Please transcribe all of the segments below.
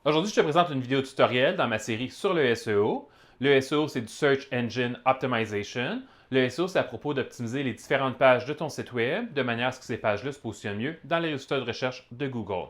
Aujourd'hui, je te présente une vidéo tutoriel dans ma série sur le SEO. Le SEO, c'est du Search Engine Optimization. Le SEO, c'est à propos d'optimiser les différentes pages de ton site web de manière à ce que ces pages-là se positionnent mieux dans les résultats de recherche de Google.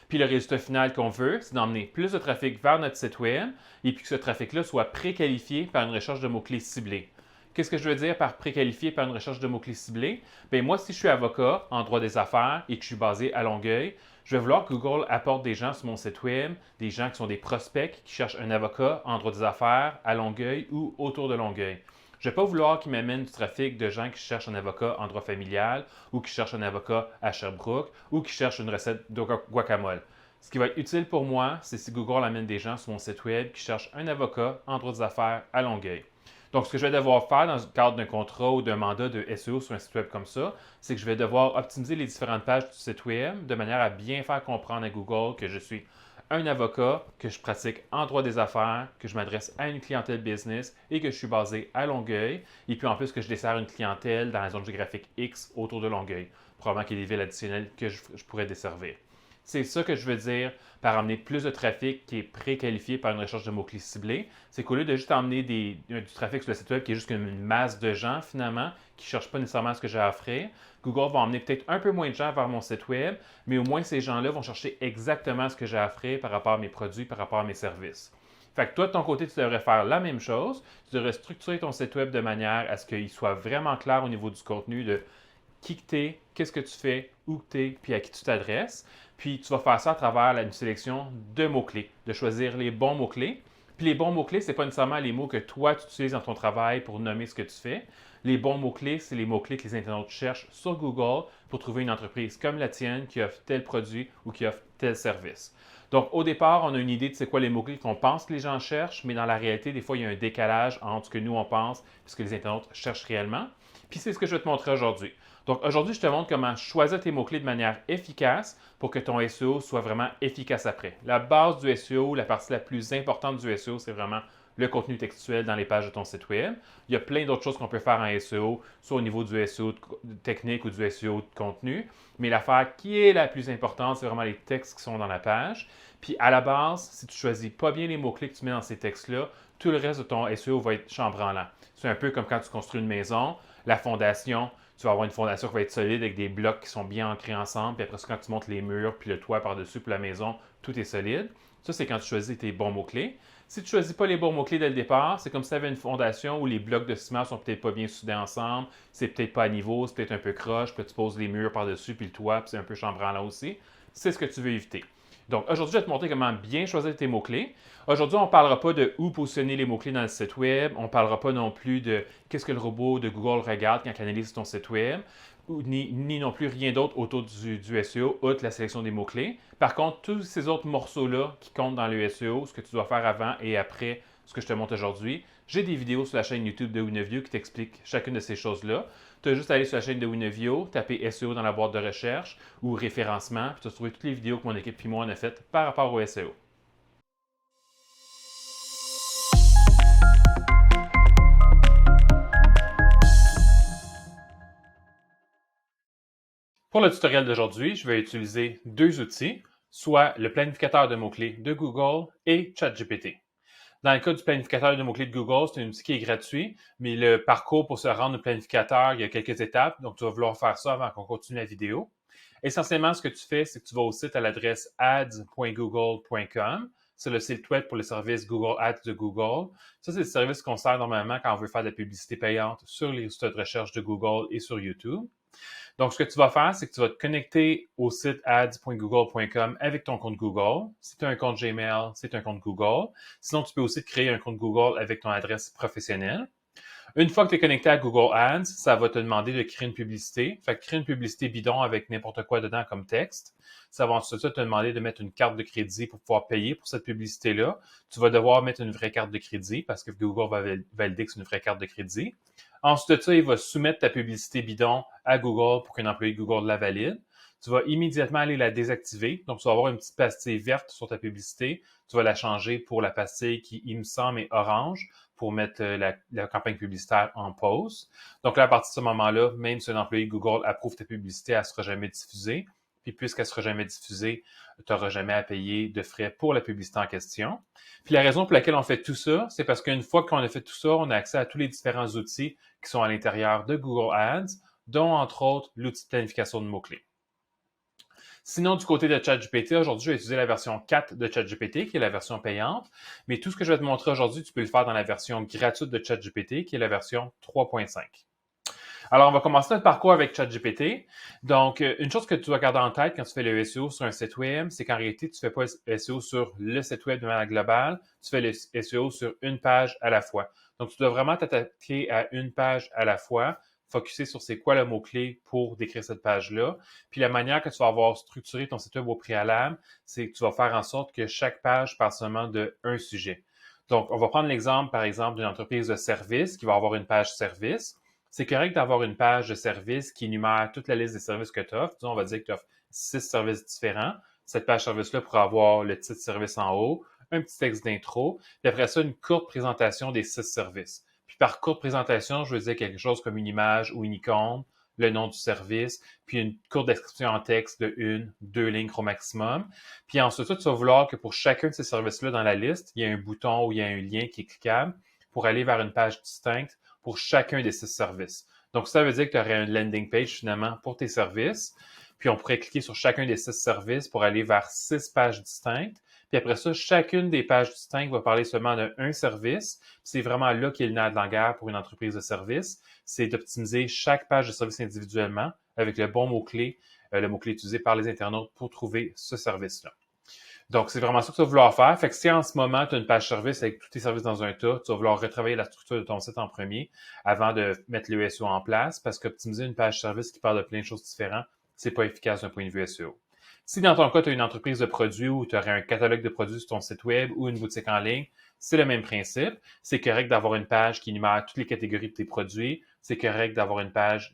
Puis le résultat final qu'on veut, c'est d'emmener plus de trafic vers notre site web et puis que ce trafic-là soit préqualifié par une recherche de mots-clés ciblés. Qu'est-ce que je veux dire par préqualifié par une recherche de mots-clés ciblés? Bien, moi, si je suis avocat en droit des affaires et que je suis basé à Longueuil, je vais vouloir que Google apporte des gens sur mon site web, des gens qui sont des prospects qui cherchent un avocat en droit des affaires à Longueuil ou autour de Longueuil. Je ne vais pas vouloir qu'ils m'amènent du trafic de gens qui cherchent un avocat en droit familial ou qui cherchent un avocat à Sherbrooke ou qui cherchent une recette de guacamole. Ce qui va être utile pour moi, c'est si Google amène des gens sur mon site web qui cherchent un avocat en droit des affaires à Longueuil. Donc, ce que je vais devoir faire dans le cadre d'un contrat ou d'un mandat de SEO sur un site web comme ça, c'est que je vais devoir optimiser les différentes pages du site web de manière à bien faire comprendre à Google que je suis un avocat, que je pratique en droit des affaires, que je m'adresse à une clientèle business et que je suis basé à Longueuil. Et puis en plus que je desserre une clientèle dans la zone géographique X autour de Longueuil. Probablement qu'il y a des villes additionnelles que je pourrais desservir. C'est ça que je veux dire par amener plus de trafic qui est préqualifié par une recherche de mots-clés ciblés. C'est qu'au lieu de juste emmener du trafic sur le site web qui est juste une masse de gens finalement, qui ne cherchent pas nécessairement ce que j'ai à offrir, Google va emmener peut-être un peu moins de gens vers mon site web, mais au moins ces gens-là vont chercher exactement ce que j'ai à offrir par rapport à mes produits, par rapport à mes services. Fait que toi, de ton côté, tu devrais faire la même chose. Tu devrais structurer ton site web de manière à ce qu'il soit vraiment clair au niveau du contenu de qui que tu es, qu'est-ce que tu fais, où que tu es, puis à qui tu t'adresses. Puis tu vas faire ça à travers une sélection de mots-clés, de choisir les bons mots-clés. Puis les bons mots-clés, ce n'est pas nécessairement les mots que toi, tu utilises dans ton travail pour nommer ce que tu fais. Les bons mots-clés, c'est les mots-clés que les internautes cherchent sur Google pour trouver une entreprise comme la tienne qui offre tel produit ou qui offre tel service. Donc, au départ, on a une idée de c'est quoi les mots-clés qu'on pense que les gens cherchent, mais dans la réalité, des fois, il y a un décalage entre ce que nous, on pense et ce que les internautes cherchent réellement. Puis c'est ce que je vais te montrer aujourd'hui. Donc aujourd'hui, je te montre comment choisir tes mots-clés de manière efficace pour que ton SEO soit vraiment efficace après. La base du SEO, la partie la plus importante du SEO, c'est vraiment le contenu textuel dans les pages de ton site web. Il y a plein d'autres choses qu'on peut faire en SEO, soit au niveau du SEO technique ou du SEO de contenu. Mais l'affaire qui est la plus importante, c'est vraiment les textes qui sont dans la page. Puis à la base, si tu ne choisis pas bien les mots-clés que tu mets dans ces textes-là, tout le reste de ton SEO va être chambranlant. C'est un peu comme quand tu construis une maison, la fondation, tu vas avoir une fondation qui va être solide avec des blocs qui sont bien ancrés ensemble. Puis après ça, quand tu montes les murs, puis le toit par-dessus, puis la maison, tout est solide. Ça, c'est quand tu choisis tes bons mots-clés. Si tu ne choisis pas les bons mots-clés dès le départ, c'est comme si tu avais une fondation où les blocs de ciment sont peut-être pas bien soudés ensemble, c'est peut-être pas à niveau, c'est peut-être un peu croche, puis tu poses les murs par-dessus, puis le toit, puis c'est un peu chambranlant aussi. C'est ce que tu veux éviter. Donc, aujourd'hui, je vais te montrer comment bien choisir tes mots-clés. Aujourd'hui, on ne parlera pas de où positionner les mots-clés dans le site web. On ne parlera pas non plus de qu'est-ce que le robot de Google regarde quand il analyse ton site web, ni non plus rien d'autre autour du SEO, outre la sélection des mots-clés. Par contre, tous ces autres morceaux-là qui comptent dans le SEO, ce que tu dois faire avant et après ce que je te montre aujourd'hui, j'ai des vidéos sur la chaîne YouTube de Winnovio qui t'expliquent chacune de ces choses-là. Tu as juste à aller sur la chaîne de Winnovio, taper SEO dans la boîte de recherche ou référencement, puis tu vas trouver toutes les vidéos que mon équipe et moi on a faites par rapport au SEO. Pour le tutoriel d'aujourd'hui, je vais utiliser deux outils, soit le planificateur de mots-clés de Google et ChatGPT. Dans le cas du planificateur de mots-clés de Google, c'est un outil qui est gratuit, mais le parcours pour se rendre au planificateur, il y a quelques étapes, donc tu vas vouloir faire ça avant qu'on continue la vidéo. Essentiellement, ce que tu fais, c'est que tu vas au site à l'adresse ads.google.com. C'est le site web pour le service Google Ads de Google. Ça, c'est le service qu'on sert normalement quand on veut faire de la publicité payante sur les résultats de recherche de Google et sur YouTube. Donc, ce que tu vas faire, c'est que tu vas te connecter au site ads.google.com avec ton compte Google. Si tu as un compte Gmail, c'est un compte Google. Sinon, tu peux aussi te créer un compte Google avec ton adresse professionnelle. Une fois que tu es connecté à Google Ads, ça va te demander de créer une publicité. Fait que créer une publicité bidon avec n'importe quoi dedans comme texte. Ça va ensuite te demander de mettre une carte de crédit pour pouvoir payer pour cette publicité-là. Tu vas devoir mettre une vraie carte de crédit parce que Google va valider que c'est une vraie carte de crédit. Ensuite de ça, il va soumettre ta publicité bidon à Google pour qu'un employé de Google la valide. Tu vas immédiatement aller la désactiver. Donc, tu vas avoir une petite pastille verte sur ta publicité. Tu vas la changer pour la pastille qui, il me semble, est orange pour mettre la campagne publicitaire en pause. Donc là, à partir de ce moment-là, même si un employé de Google approuve ta publicité, elle ne sera jamais diffusée. puis puisqu'elle ne sera jamais diffusée, tu n'auras jamais à payer de frais pour la publicité en question. Puis la raison pour laquelle on fait tout ça, c'est parce qu'une fois qu'on a fait tout ça, on a accès à tous les différents outils qui sont à l'intérieur de Google Ads, dont entre autres l'outil de planification de mots-clés. Sinon, du côté de ChatGPT, aujourd'hui, je vais utiliser la version 4 de ChatGPT, qui est la version payante. Mais tout ce que je vais te montrer aujourd'hui, tu peux le faire dans la version gratuite de ChatGPT, qui est la version 3.5. Alors, on va commencer notre parcours avec ChatGPT. Donc, une chose que tu dois garder en tête quand tu fais le SEO sur un site web, c'est qu'en réalité, tu ne fais pas le SEO sur le site web de manière globale, tu fais le SEO sur une page à la fois. Donc, tu dois vraiment t'attaquer à une page à la fois, focuser sur c'est quoi le mot-clé pour décrire cette page-là. Puis la manière que tu vas avoir structuré ton site web au préalable, c'est que tu vas faire en sorte que chaque page parle seulement d'un sujet. Donc, on va prendre l'exemple, par exemple, d'une entreprise de service qui va avoir une page service. C'est correct d'avoir une page de service qui énumère toute la liste des services que tu offres. Disons, on va dire que tu offres 6 services différents. Cette page service-là pourra avoir le titre service en haut, un petit texte d'intro, puis après ça, une courte présentation des 6 services. Puis par courte présentation, je veux dire quelque chose comme une image ou une icône, le nom du service, puis une courte description en texte de 1-2 lignes au maximum. Puis ensuite, tu vas vouloir que pour chacun de ces services-là dans la liste, il y a un bouton ou il y a un lien qui est cliquable pour aller vers une page distincte pour chacun des 6 services. Donc, ça veut dire que tu aurais une landing page finalement pour tes services. Puis, on pourrait cliquer sur chacun des 6 services pour aller vers 6 pages distinctes. Puis après ça, chacune des pages distinctes va parler seulement d'un service. C'est vraiment là qu'est le nerf de la guerre pour une entreprise de service. C'est d'optimiser chaque page de service individuellement avec le bon mot-clé, le mot-clé utilisé par les internautes pour trouver ce service-là. Donc, c'est vraiment ça que tu vas vouloir faire. Fait que si en ce moment, tu as une page service avec tous tes services dans un tas, tu vas vouloir retravailler la structure de ton site en premier avant de mettre le SEO en place parce qu'optimiser une page service qui parle de plein de choses différentes, c'est pas efficace d'un point de vue SEO. Si dans ton cas, tu as une entreprise de produits ou tu aurais un catalogue de produits sur ton site web ou une boutique en ligne, c'est le même principe. C'est correct d'avoir une page qui énumère toutes les catégories de tes produits. C'est correct d'avoir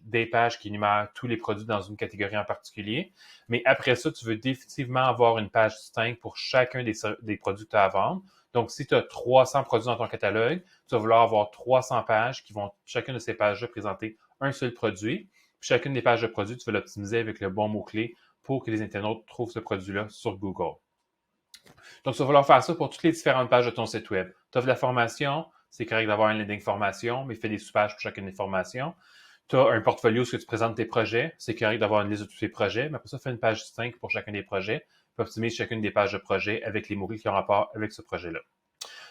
des pages qui énumèrent tous les produits dans une catégorie en particulier. Mais après ça, tu veux définitivement avoir une page distincte pour chacun des produits que tu as à vendre. Donc, si tu as 300 produits dans ton catalogue, tu vas vouloir avoir 300 pages qui vont, chacune de ces pages-là, présenter un seul produit. Puis chacune des pages de produits, tu vas l'optimiser avec le bon mot-clé pour que les internautes trouvent ce produit-là sur Google. Donc, tu vas vouloir faire ça pour toutes les différentes pages de ton site web. Tu offres de la formation, c'est correct d'avoir une landing formation, mais fais des sous-pages pour chacune des formations. Tu as un portfolio où tu présentes tes projets, c'est correct d'avoir une liste de tous tes projets, mais après ça, fais une page distincte pour chacun des projets, puis optimise chacune des pages de projet avec les mots-clés qui ont rapport avec ce projet-là.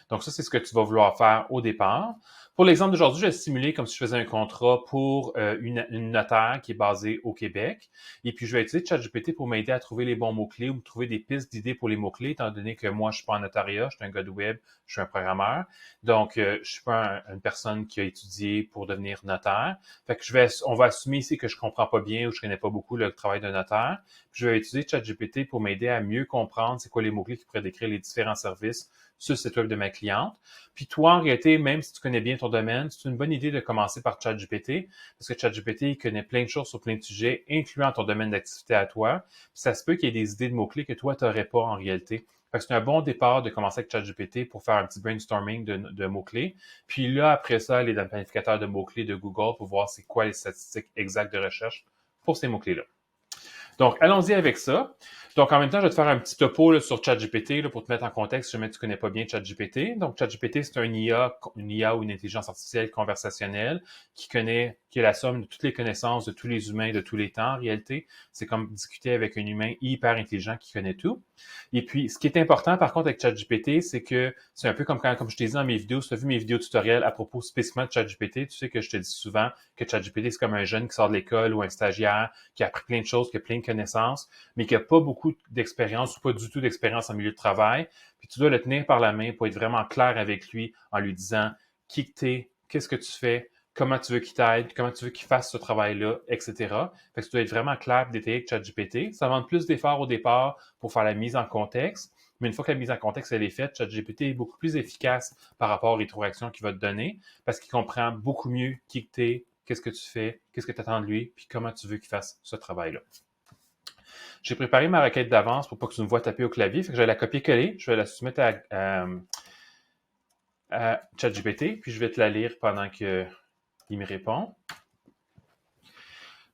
Donc, ça, c'est ce que tu vas vouloir faire au départ. Pour l'exemple d'aujourd'hui, je vais simuler comme si je faisais un contrat pour une notaire qui est basée au Québec. Et puis, je vais utiliser ChatGPT pour m'aider à trouver les bons mots-clés ou me trouver des pistes d'idées pour les mots-clés, étant donné que moi, je suis pas en notariat, je suis un gars de web, je suis un programmeur. Donc, je suis pas une personne qui a étudié pour devenir notaire. Fait que on va assumer ici que je comprends pas bien ou je connais pas beaucoup le travail d'un notaire. Puis, je vais utiliser ChatGPT pour m'aider à mieux comprendre c'est quoi les mots-clés qui pourraient décrire les différents services sur le site web de ma cliente. Puis toi, en réalité, même si tu connais bien ton domaine, c'est une bonne idée de commencer par ChatGPT, parce que ChatGPT, il connaît plein de choses sur plein de sujets, incluant ton domaine d'activité à toi. Puis ça se peut qu'il y ait des idées de mots-clés que toi, tu n'aurais pas en réalité. Fait que c'est un bon départ de commencer avec ChatGPT pour faire un petit brainstorming de mots-clés. Puis là, après ça, aller dans le planificateur de mots-clés de Google pour voir c'est quoi les statistiques exactes de recherche pour ces mots-clés-là. Donc, allons-y avec ça. Donc, en même temps, je vais te faire un petit topo là, sur ChatGPT là, pour te mettre en contexte si jamais tu ne connais pas bien ChatGPT. Donc, ChatGPT, c'est une IA ou une intelligence artificielle conversationnelle qui est la somme de toutes les connaissances de tous les humains de tous les temps, en réalité. C'est comme discuter avec un humain hyper intelligent qui connaît tout. Et puis, ce qui est important, par contre, avec ChatGPT, c'est que c'est un peu comme je t'ai dit dans mes vidéos, si tu as vu mes vidéos tutoriels à propos spécifiquement de ChatGPT, tu sais que je te dis souvent que ChatGPT, c'est comme un jeune qui sort de l'école ou un stagiaire qui a appris plein de choses, qui a plein de connaissances, mais qui n'a pas beaucoup d'expérience ou pas du tout d'expérience en milieu de travail. Puis tu dois le tenir par la main pour être vraiment clair avec lui en lui disant qui t'es, qu'est-ce que tu fais, comment tu veux qu'il t'aide, comment tu veux qu'il fasse ce travail-là, etc. Fait que tu dois être vraiment clair et détaillé avec ChatGPT. Ça demande plus d'efforts au départ pour faire la mise en contexte, mais une fois que la mise en contexte elle est faite, ChatGPT est beaucoup plus efficace par rapport aux rétroactions qu'il va te donner parce qu'il comprend beaucoup mieux qui t'es, qu'est-ce que tu fais, qu'est-ce que tu attends de lui, puis comment tu veux qu'il fasse ce travail-là. J'ai préparé ma requête d'avance pour pas que tu me vois taper au clavier. Fait que je vais la copier-coller. Je vais la soumettre à ChatGPT, puis je vais te la lire pendant qu'il me répond.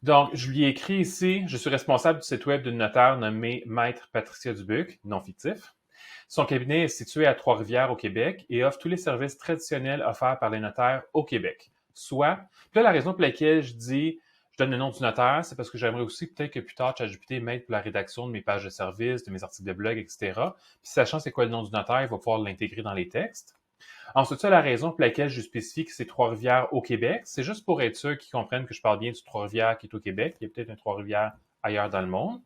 Donc, je lui ai écrit ici, je suis responsable du site web d'une notaire nommée Maître Patricia Dubuc, non fictif. Son cabinet est situé à Trois-Rivières au Québec et offre tous les services traditionnels offerts par les notaires au Québec. Soit, puis là, la raison pour laquelle je donne le nom du notaire, c'est parce que j'aimerais aussi peut-être que plus tard, ChatGPT m'aide pour la rédaction de mes pages de service, de mes articles de blog, etc. Puis sachant c'est quoi le nom du notaire, il va pouvoir l'intégrer dans les textes. Ensuite, ça, la raison pour laquelle je spécifie que c'est Trois-Rivières au Québec, c'est juste pour être sûr qu'ils comprennent que je parle bien du Trois-Rivières qui est au Québec. Il y a peut-être un Trois-Rivières ailleurs dans le monde.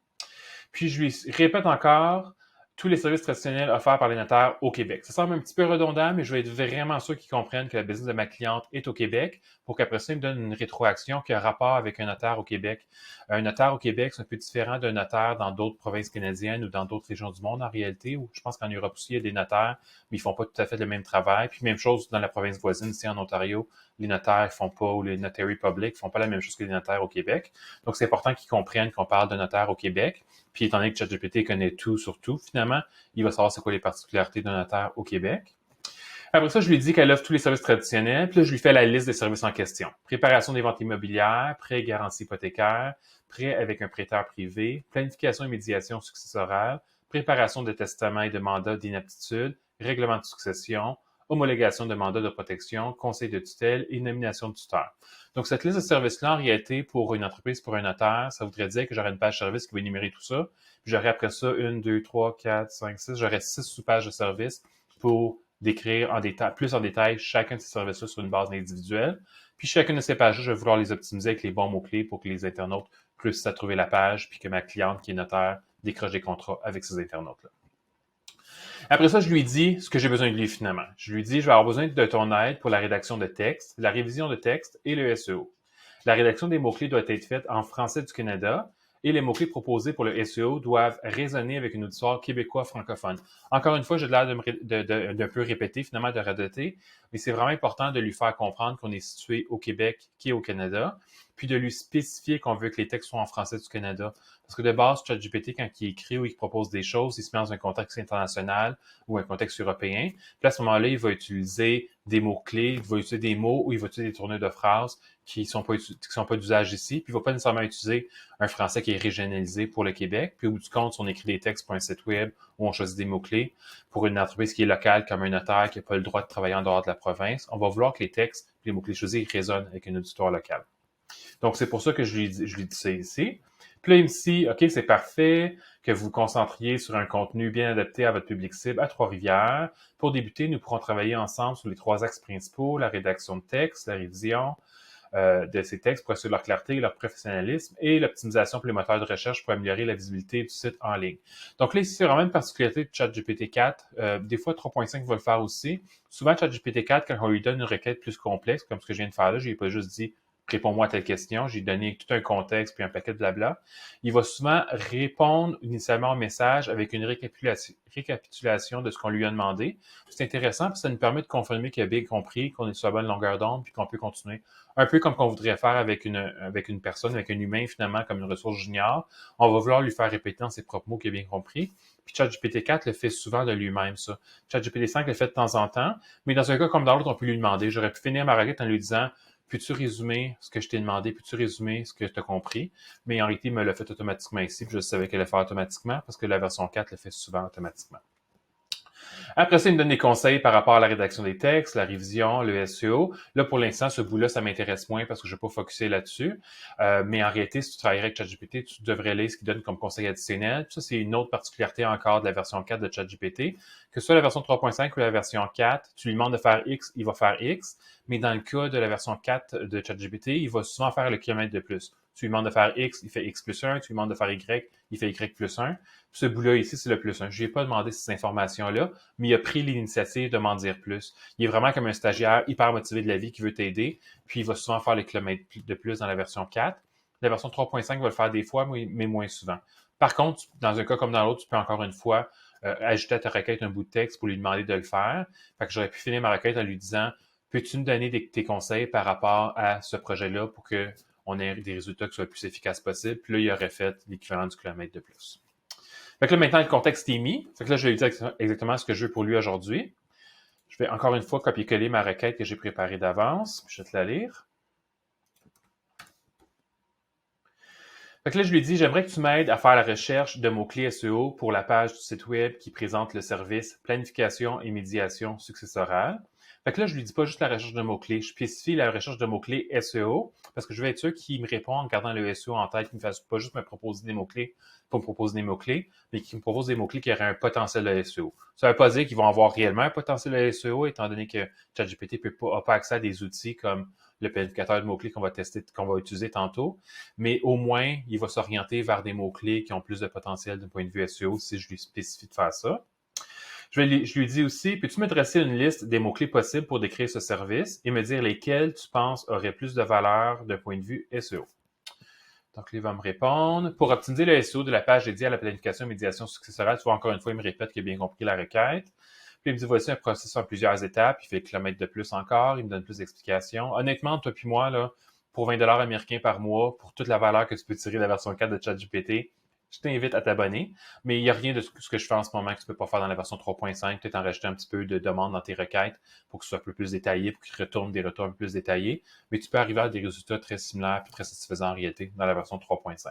Puis je lui répète encore tous les services traditionnels offerts par les notaires au Québec. Ça semble un petit peu redondant, mais je vais être vraiment sûr qu'ils comprennent que la business de ma cliente est au Québec pour qu'après ça, ils me donnent une rétroaction qui a rapport avec un notaire au Québec. Un notaire au Québec, c'est un peu différent d'un notaire dans d'autres provinces canadiennes ou dans d'autres régions du monde en réalité, où je pense qu'en Europe aussi, il y a des notaires, mais ils font pas tout à fait le même travail. Puis même chose dans la province voisine, ici en Ontario, les notaires font pas, ou les notary public font pas la même chose que les notaires au Québec. Donc, c'est important qu'ils comprennent qu'on parle de notaire au Québec. Puis, étant donné que ChatGPT connaît tout sur tout, finalement, il va savoir c'est quoi les particularités d'un notaire au Québec. Après ça, je lui dis qu'elle offre tous les services traditionnels. Puis là, je lui fais la liste des services en question. Préparation des ventes immobilières, prêt garantie hypothécaire, prêt avec un prêteur privé, planification et médiation successorale, préparation de testament et de mandat d'inaptitude, règlement de succession, homologation de mandat de protection, conseil de tutelle et nomination de tuteur. Donc, cette liste de services-là, en réalité, pour une entreprise, pour un notaire, ça voudrait dire que j'aurais une page service qui va énumérer tout ça. Puis j'aurais après ça 1, 2, 3, 4, 5, 6. J'aurais 6 sous-pages de services pour décrire plus en détail chacun de ces services-là sur une base individuelle. Puis chacune de ces pages-là, je vais vouloir les optimiser avec les bons mots-clés pour que les internautes réussissent à trouver la page, puis que ma cliente qui est notaire décroche des contrats avec ces internautes-là. Après ça, je lui dis ce que j'ai besoin de lui finalement. Je lui dis, je vais avoir besoin de ton aide pour la rédaction de texte, la révision de texte et le SEO. La rédaction des mots-clés doit être faite en français du Canada et les mots-clés proposés pour le SEO doivent résonner avec une auditoire québécois francophone. Encore une fois, j'ai l'air d'un peu répéter, finalement de radoter, mais c'est vraiment important de lui faire comprendre qu'on est situé au Québec qui est au Canada, puis de lui spécifier qu'on veut que les textes soient en français du Canada. Parce que de base, ChatGPT, quand il écrit ou il propose des choses, il se met dans un contexte international ou un contexte européen. Puis à ce moment-là, il va utiliser des mots-clés, il va utiliser des mots ou il va utiliser des tournures de phrases qui sont pas d'usage ici, puis il va pas nécessairement utiliser un français qui est régionalisé pour le Québec. Puis au bout du compte, si on écrit des textes pour un site web ou on choisit des mots-clés pour une entreprise qui est locale, comme un notaire qui n'a pas le droit de travailler en dehors de la province, on va vouloir que les textes, les mots-clés choisis résonnent avec un auditoire local. Donc, c'est pour ça que je lui dis ça ici. Puis là, il me dit, OK, c'est parfait, que vous vous concentriez sur un contenu bien adapté à votre public cible à Trois-Rivières. Pour débuter, nous pourrons travailler ensemble sur les 3 axes principaux, la rédaction de texte, la révision de ces textes pour assurer leur clarté et leur professionnalisme et l'optimisation pour les moteurs de recherche pour améliorer la visibilité du site en ligne. Donc là, ici, c'est vraiment une particularité de ChatGPT 4. Des fois, 3.5 va le faire aussi. Souvent, ChatGPT 4, quand on lui donne une requête plus complexe, comme ce que je viens de faire là, je lui ai pas juste dit réponds-moi à telle question. J'ai donné tout un contexte puis un paquet de blabla. Il va souvent répondre initialement au message avec une récapitulation de ce qu'on lui a demandé. C'est intéressant parce que ça nous permet de confirmer qu'il a bien compris, qu'on est sur la bonne longueur d'onde puis qu'on peut continuer. Un peu comme qu'on voudrait faire avec une personne, avec un humain finalement, comme une ressource junior. On va vouloir lui faire répéter dans ses propres mots qu'il a bien compris. Puis ChatGPT 4 le fait souvent de lui-même, ça. ChatGPT 5 le fait de temps en temps, mais dans un cas comme dans l'autre, on peut lui demander. J'aurais pu finir ma requête en lui disant peux-tu résumer ce que je t'ai demandé? Peux-tu résumer ce que tu as compris? Mais en réalité, il me l'a fait automatiquement ici, puis je savais qu'elle allait faire automatiquement parce que la version 4 le fait souvent automatiquement. Après ça, il me donne des conseils par rapport à la rédaction des textes, la révision, le SEO. Là, pour l'instant, ce bout-là, ça m'intéresse moins parce que je ne vais pas focusser là-dessus. Mais en réalité, si tu travaillerais avec ChatGPT, tu devrais lire ce qu'il donne comme conseil additionnel. Ça, c'est une autre particularité encore de la version 4 de ChatGPT. Que ce soit la version 3.5 ou la version 4, tu lui demandes de faire X, il va faire X. Mais dans le cas de la version 4 de ChatGPT, il va souvent faire le kilomètre de plus. Tu lui demandes de faire X, il fait X plus 1. Tu lui demandes de faire Y, il fait Y plus 1. Puis ce bout-là ici, c'est le plus 1. Je lui ai pas demandé ces informations-là, mais il a pris l'initiative de m'en dire plus. Il est vraiment comme un stagiaire hyper motivé de la vie qui veut t'aider, puis il va souvent faire les kilomètres de plus dans la version 4. La version 3.5 va le faire des fois, mais moins souvent. Par contre, dans un cas comme dans l'autre, tu peux encore une fois ajouter à ta requête un bout de texte pour lui demander de le faire. Fait que j'aurais pu finir ma requête en lui disant peux-tu me donner tes conseils par rapport à ce projet-là pour qu'on ait des résultats qui soient le plus efficaces possible. Puis là, il aurait fait l'équivalent du kilomètre de plus. Fait que là, maintenant, le contexte est mis. Fait que là, je vais lui dire exactement ce que je veux pour lui aujourd'hui. Je vais encore une fois copier-coller ma requête que j'ai préparée d'avance. Je vais te la lire. Fait que là, je lui ai dit, j'aimerais que tu m'aides à faire la recherche de mots-clés SEO pour la page du site web qui présente le service planification et médiation successorale. Fait que là, je lui dis pas juste la recherche de mots-clés, je spécifie la recherche de mots-clés SEO parce que je veux être sûr qu'il me répond en gardant le SEO en tête, qu'il ne fasse pas juste me proposer des mots-clés pour me proposer des mots-clés, mais qu'il me propose des mots-clés qui auraient un potentiel de SEO. Ça ne veut pas dire qu'ils vont avoir réellement un potentiel de SEO, étant donné que ChatGPT n'a pas accès à des outils comme le planificateur de mots-clés qu'on va tester, qu'on va utiliser tantôt, mais au moins, il va s'orienter vers des mots-clés qui ont plus de potentiel d'un point de vue SEO si je lui spécifie de faire ça. Je lui dis aussi, peux-tu me dresser une liste des mots-clés possibles pour décrire ce service et me dire lesquels tu penses auraient plus de valeur d'un point de vue SEO? Donc, là, il va me répondre. Pour optimiser le SEO de la page dédiée à la planification et médiation successorale, tu vois, encore une fois, il me répète qu'il a bien compris la requête. Puis il me dit, voici un processus en plusieurs étapes. Il fait kilomètres de plus encore. Il me donne plus d'explications. Honnêtement, toi puis moi, là, pour 20 $ américains par mois, pour toute la valeur que tu peux tirer de la version 4 de ChatGPT, je t'invite à t'abonner. Mais il n'y a rien de ce que je fais en ce moment que tu ne peux pas faire dans la version 3.5. Peut-être en rajouter un petit peu de demande dans tes requêtes pour que ce soit un peu plus détaillé, pour qu'il retourne des retours un peu plus détaillés. Mais tu peux arriver à des résultats très similaires et très satisfaisants en réalité dans la version 3.5.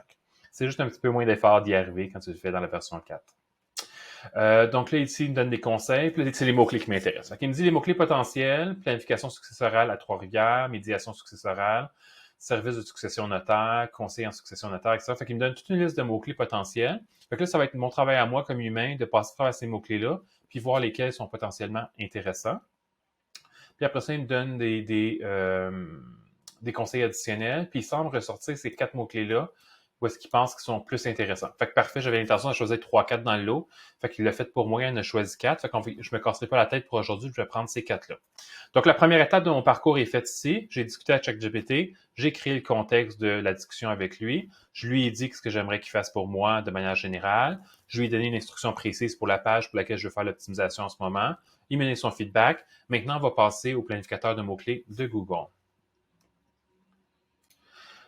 C'est juste un petit peu moins d'effort d'y arriver quand tu le fais dans la version 4. Donc là, ici, il me donne des conseils. Puis là, c'est les mots-clés qui m'intéressent. Il me dit les mots-clés potentiels, planification successorale à Trois-Rivières, médiation successorale, service de succession notaire, conseil en succession notaire, etc. Fait qu'il me donne toute une liste de mots-clés potentiels. Fait que là, ça va être mon travail à moi comme humain de passer à travers ces mots-clés-là, puis voir lesquels sont potentiellement intéressants. Puis après ça, il me donne des conseils additionnels, puis il semble ressortir ces 4 mots-clés-là où est-ce qu'il pense qu'ils sont plus intéressants. Fait que parfait, j'avais l'intention de choisir 3-4 dans le lot. Fait qu'il l'a fait pour moi, il en a choisi 4. Fait que je me casserai pas la tête pour aujourd'hui, je vais prendre ces 4-là. Donc, la première étape de mon parcours est faite ici. J'ai discuté avec ChatGPT, j'ai créé le contexte de la discussion avec lui. Je lui ai dit ce que j'aimerais qu'il fasse pour moi de manière générale. Je lui ai donné une instruction précise pour la page pour laquelle je veux faire l'optimisation en ce moment. Il m'a donné son feedback. Maintenant, on va passer au planificateur de mots-clés de Google.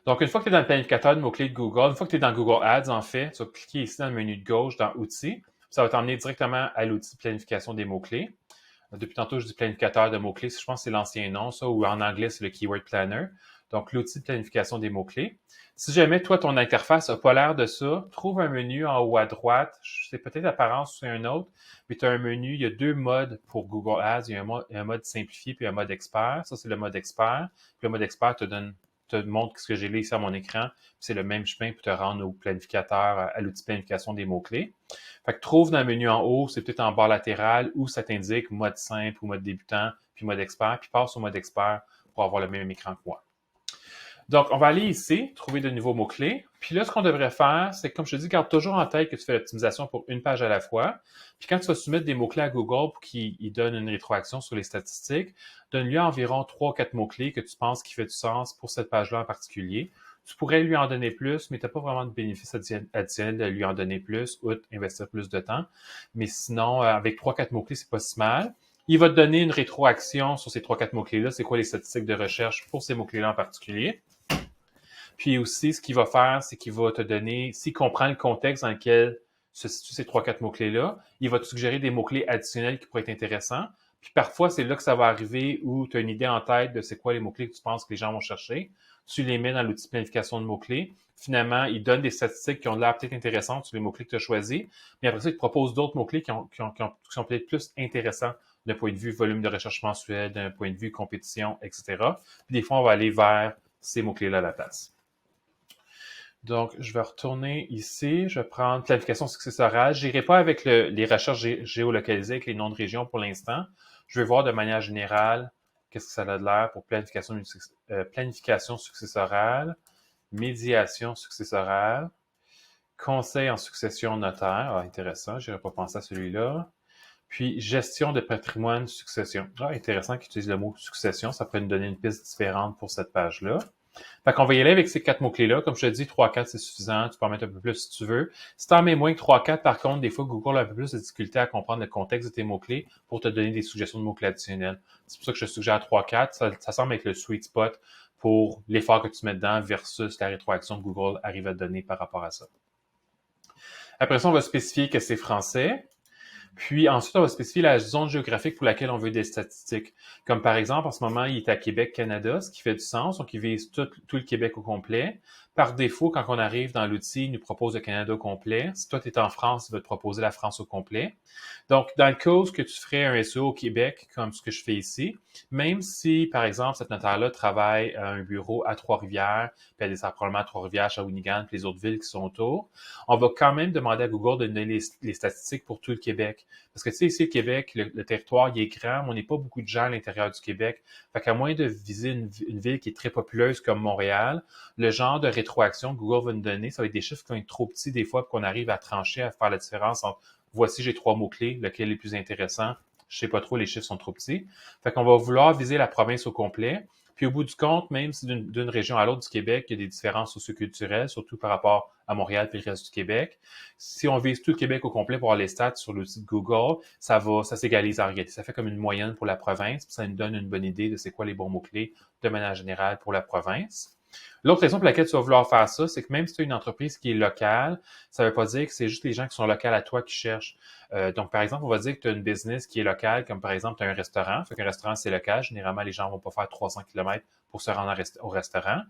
Donc, une fois que tu es dans le planificateur de mots-clés de Google, une fois que tu es dans Google Ads, en fait, tu vas cliquer ici dans le menu de gauche, dans Outils. Ça va t'emmener directement à l'outil de planification des mots-clés. Depuis tantôt, je dis planificateur de mots-clés. Je pense que c'est l'ancien nom, ça, ou en anglais, c'est le Keyword Planner. Donc, l'outil de planification des mots-clés. Si jamais, toi, ton interface n'a pas l'air de ça, trouve un menu en haut à droite. C'est peut-être apparence ou c'est un autre, mais tu as un menu. Il y a 2 modes pour Google Ads. Il y a un mode simplifié puis un mode expert. Ça, c'est le mode expert. Puis le mode expert te montre ce que j'ai là ici à mon écran. C'est le même chemin pour te rendre au planificateur, à l'outil de planification des mots-clés. Fait que trouve dans le menu en haut, c'est peut-être en barre latérale où ça t'indique mode simple ou mode débutant, puis mode expert, puis passe au mode expert pour avoir le même écran que moi. Donc, on va aller ici, trouver de nouveaux mots-clés. Puis là, ce qu'on devrait faire, c'est comme je te dis, garde toujours en tête que tu fais l'optimisation pour une page à la fois. Puis quand tu vas soumettre des mots-clés à Google pour qu'il donne une rétroaction sur les statistiques, donne-lui environ 3-4 mots-clés que tu penses qui fait du sens pour cette page-là en particulier. Tu pourrais lui en donner plus, mais tu n'as pas vraiment de bénéfice additionnel de lui en donner plus, ou investir plus de temps. Mais sinon, avec 3-4 mots-clés, c'est pas si mal. Il va te donner une rétroaction sur ces 3-4 mots-clés-là. C'est quoi les statistiques de recherche pour ces mots-clés-là en particulier? Puis aussi, ce qu'il va faire, c'est qu'il va te donner, s'il comprend le contexte dans lequel se situent ces 3-4 mots-clés-là, il va te suggérer des mots-clés additionnels qui pourraient être intéressants. Puis parfois, c'est là que ça va arriver où tu as une idée en tête de c'est quoi les mots-clés que tu penses que les gens vont chercher. Tu les mets dans l'outil de planification de mots-clés. Finalement, il donne des statistiques qui ont l'air peut-être intéressantes sur les mots-clés que tu as choisis. Mais après ça, il te propose d'autres mots-clés qui sont peut-être plus intéressants d'un point de vue volume de recherche mensuel, d'un point de vue compétition, etc. Puis des fois, on va aller vers ces mots-clés-là à la place. Donc, je vais retourner ici. Je vais prendre planification successorale. Je n'irai pas avec les recherches géolocalisées avec les noms de régions pour l'instant. Je vais voir de manière générale qu'est-ce que ça a de l'air pour planification successorale, médiation successorale, conseil en succession notaire. Ah, intéressant. Je n'aurais pas pensé à celui-là. Puis, gestion de patrimoine succession. Ah, intéressant qu'il utilise le mot succession. Ça pourrait nous donner une piste différente pour cette page-là. Fait qu'on va y aller avec ces 4 mots-clés-là. Comme je te dis, 3-4, c'est suffisant. Tu peux en mettre un peu plus si tu veux. Si tu en mets moins que 3-4, par contre, des fois, Google a un peu plus de difficulté à comprendre le contexte de tes mots-clés pour te donner des suggestions de mots-clés additionnels. C'est pour ça que je te suggère 3-4. Ça semble être le sweet spot pour l'effort que tu mets dedans versus la rétroaction que Google arrive à te donner par rapport à ça. Après ça, on va spécifier que c'est français. Puis ensuite, on va spécifier la zone géographique pour laquelle on veut des statistiques. Comme par exemple, en ce moment, il est à Québec, Canada, ce qui fait du sens. Donc, il vise tout le Québec au complet. Par défaut, quand on arrive dans l'outil, il nous propose le Canada au complet. Si toi, tu es en France, il va te proposer la France au complet. Donc, dans le cas que tu ferais un SEO au Québec, comme ce que je fais ici, même si, par exemple, cette notaire-là travaille à un bureau à Trois-Rivières, puis elle descend probablement à Trois-Rivières, Shawinigan, puis les autres villes qui sont autour, on va quand même demander à Google de donner les statistiques pour tout le Québec. Parce que, tu sais, ici, le Québec, le territoire, il est grand, mais on n'est pas beaucoup de gens à l'intérieur du Québec. Fait qu'à moins de viser une ville qui est très populeuse comme Montréal, le genre de rétroaction que Google va nous donner, ça va être des chiffres qui vont être trop petits des fois pour qu'on arrive à trancher, à faire la différence entre voici, j'ai 3 mots-clés, lequel est le plus intéressant. Je sais pas trop, les chiffres sont trop petits. Fait qu'on va vouloir viser la province au complet. Puis au bout du compte, même si d'une région à l'autre du Québec, il y a des différences socioculturelles, surtout par rapport à Montréal et le reste du Québec. Si on vise tout le Québec au complet pour avoir les stats sur l'outil de Google, ça s'égalise en réalité. Ça fait comme une moyenne pour la province, puis ça nous donne une bonne idée de c'est quoi les bons mots-clés de manière générale pour la province. L'autre raison pour laquelle tu vas vouloir faire ça, c'est que même si tu as une entreprise qui est locale, ça ne veut pas dire que c'est juste les gens qui sont locaux à toi qui cherchent. Donc, par exemple, on va dire que tu as une business qui est locale, comme par exemple, tu as un restaurant. Fait qu'un restaurant, c'est local. Généralement, les gens ne vont pas faire 300 km pour se rendre au restaurant.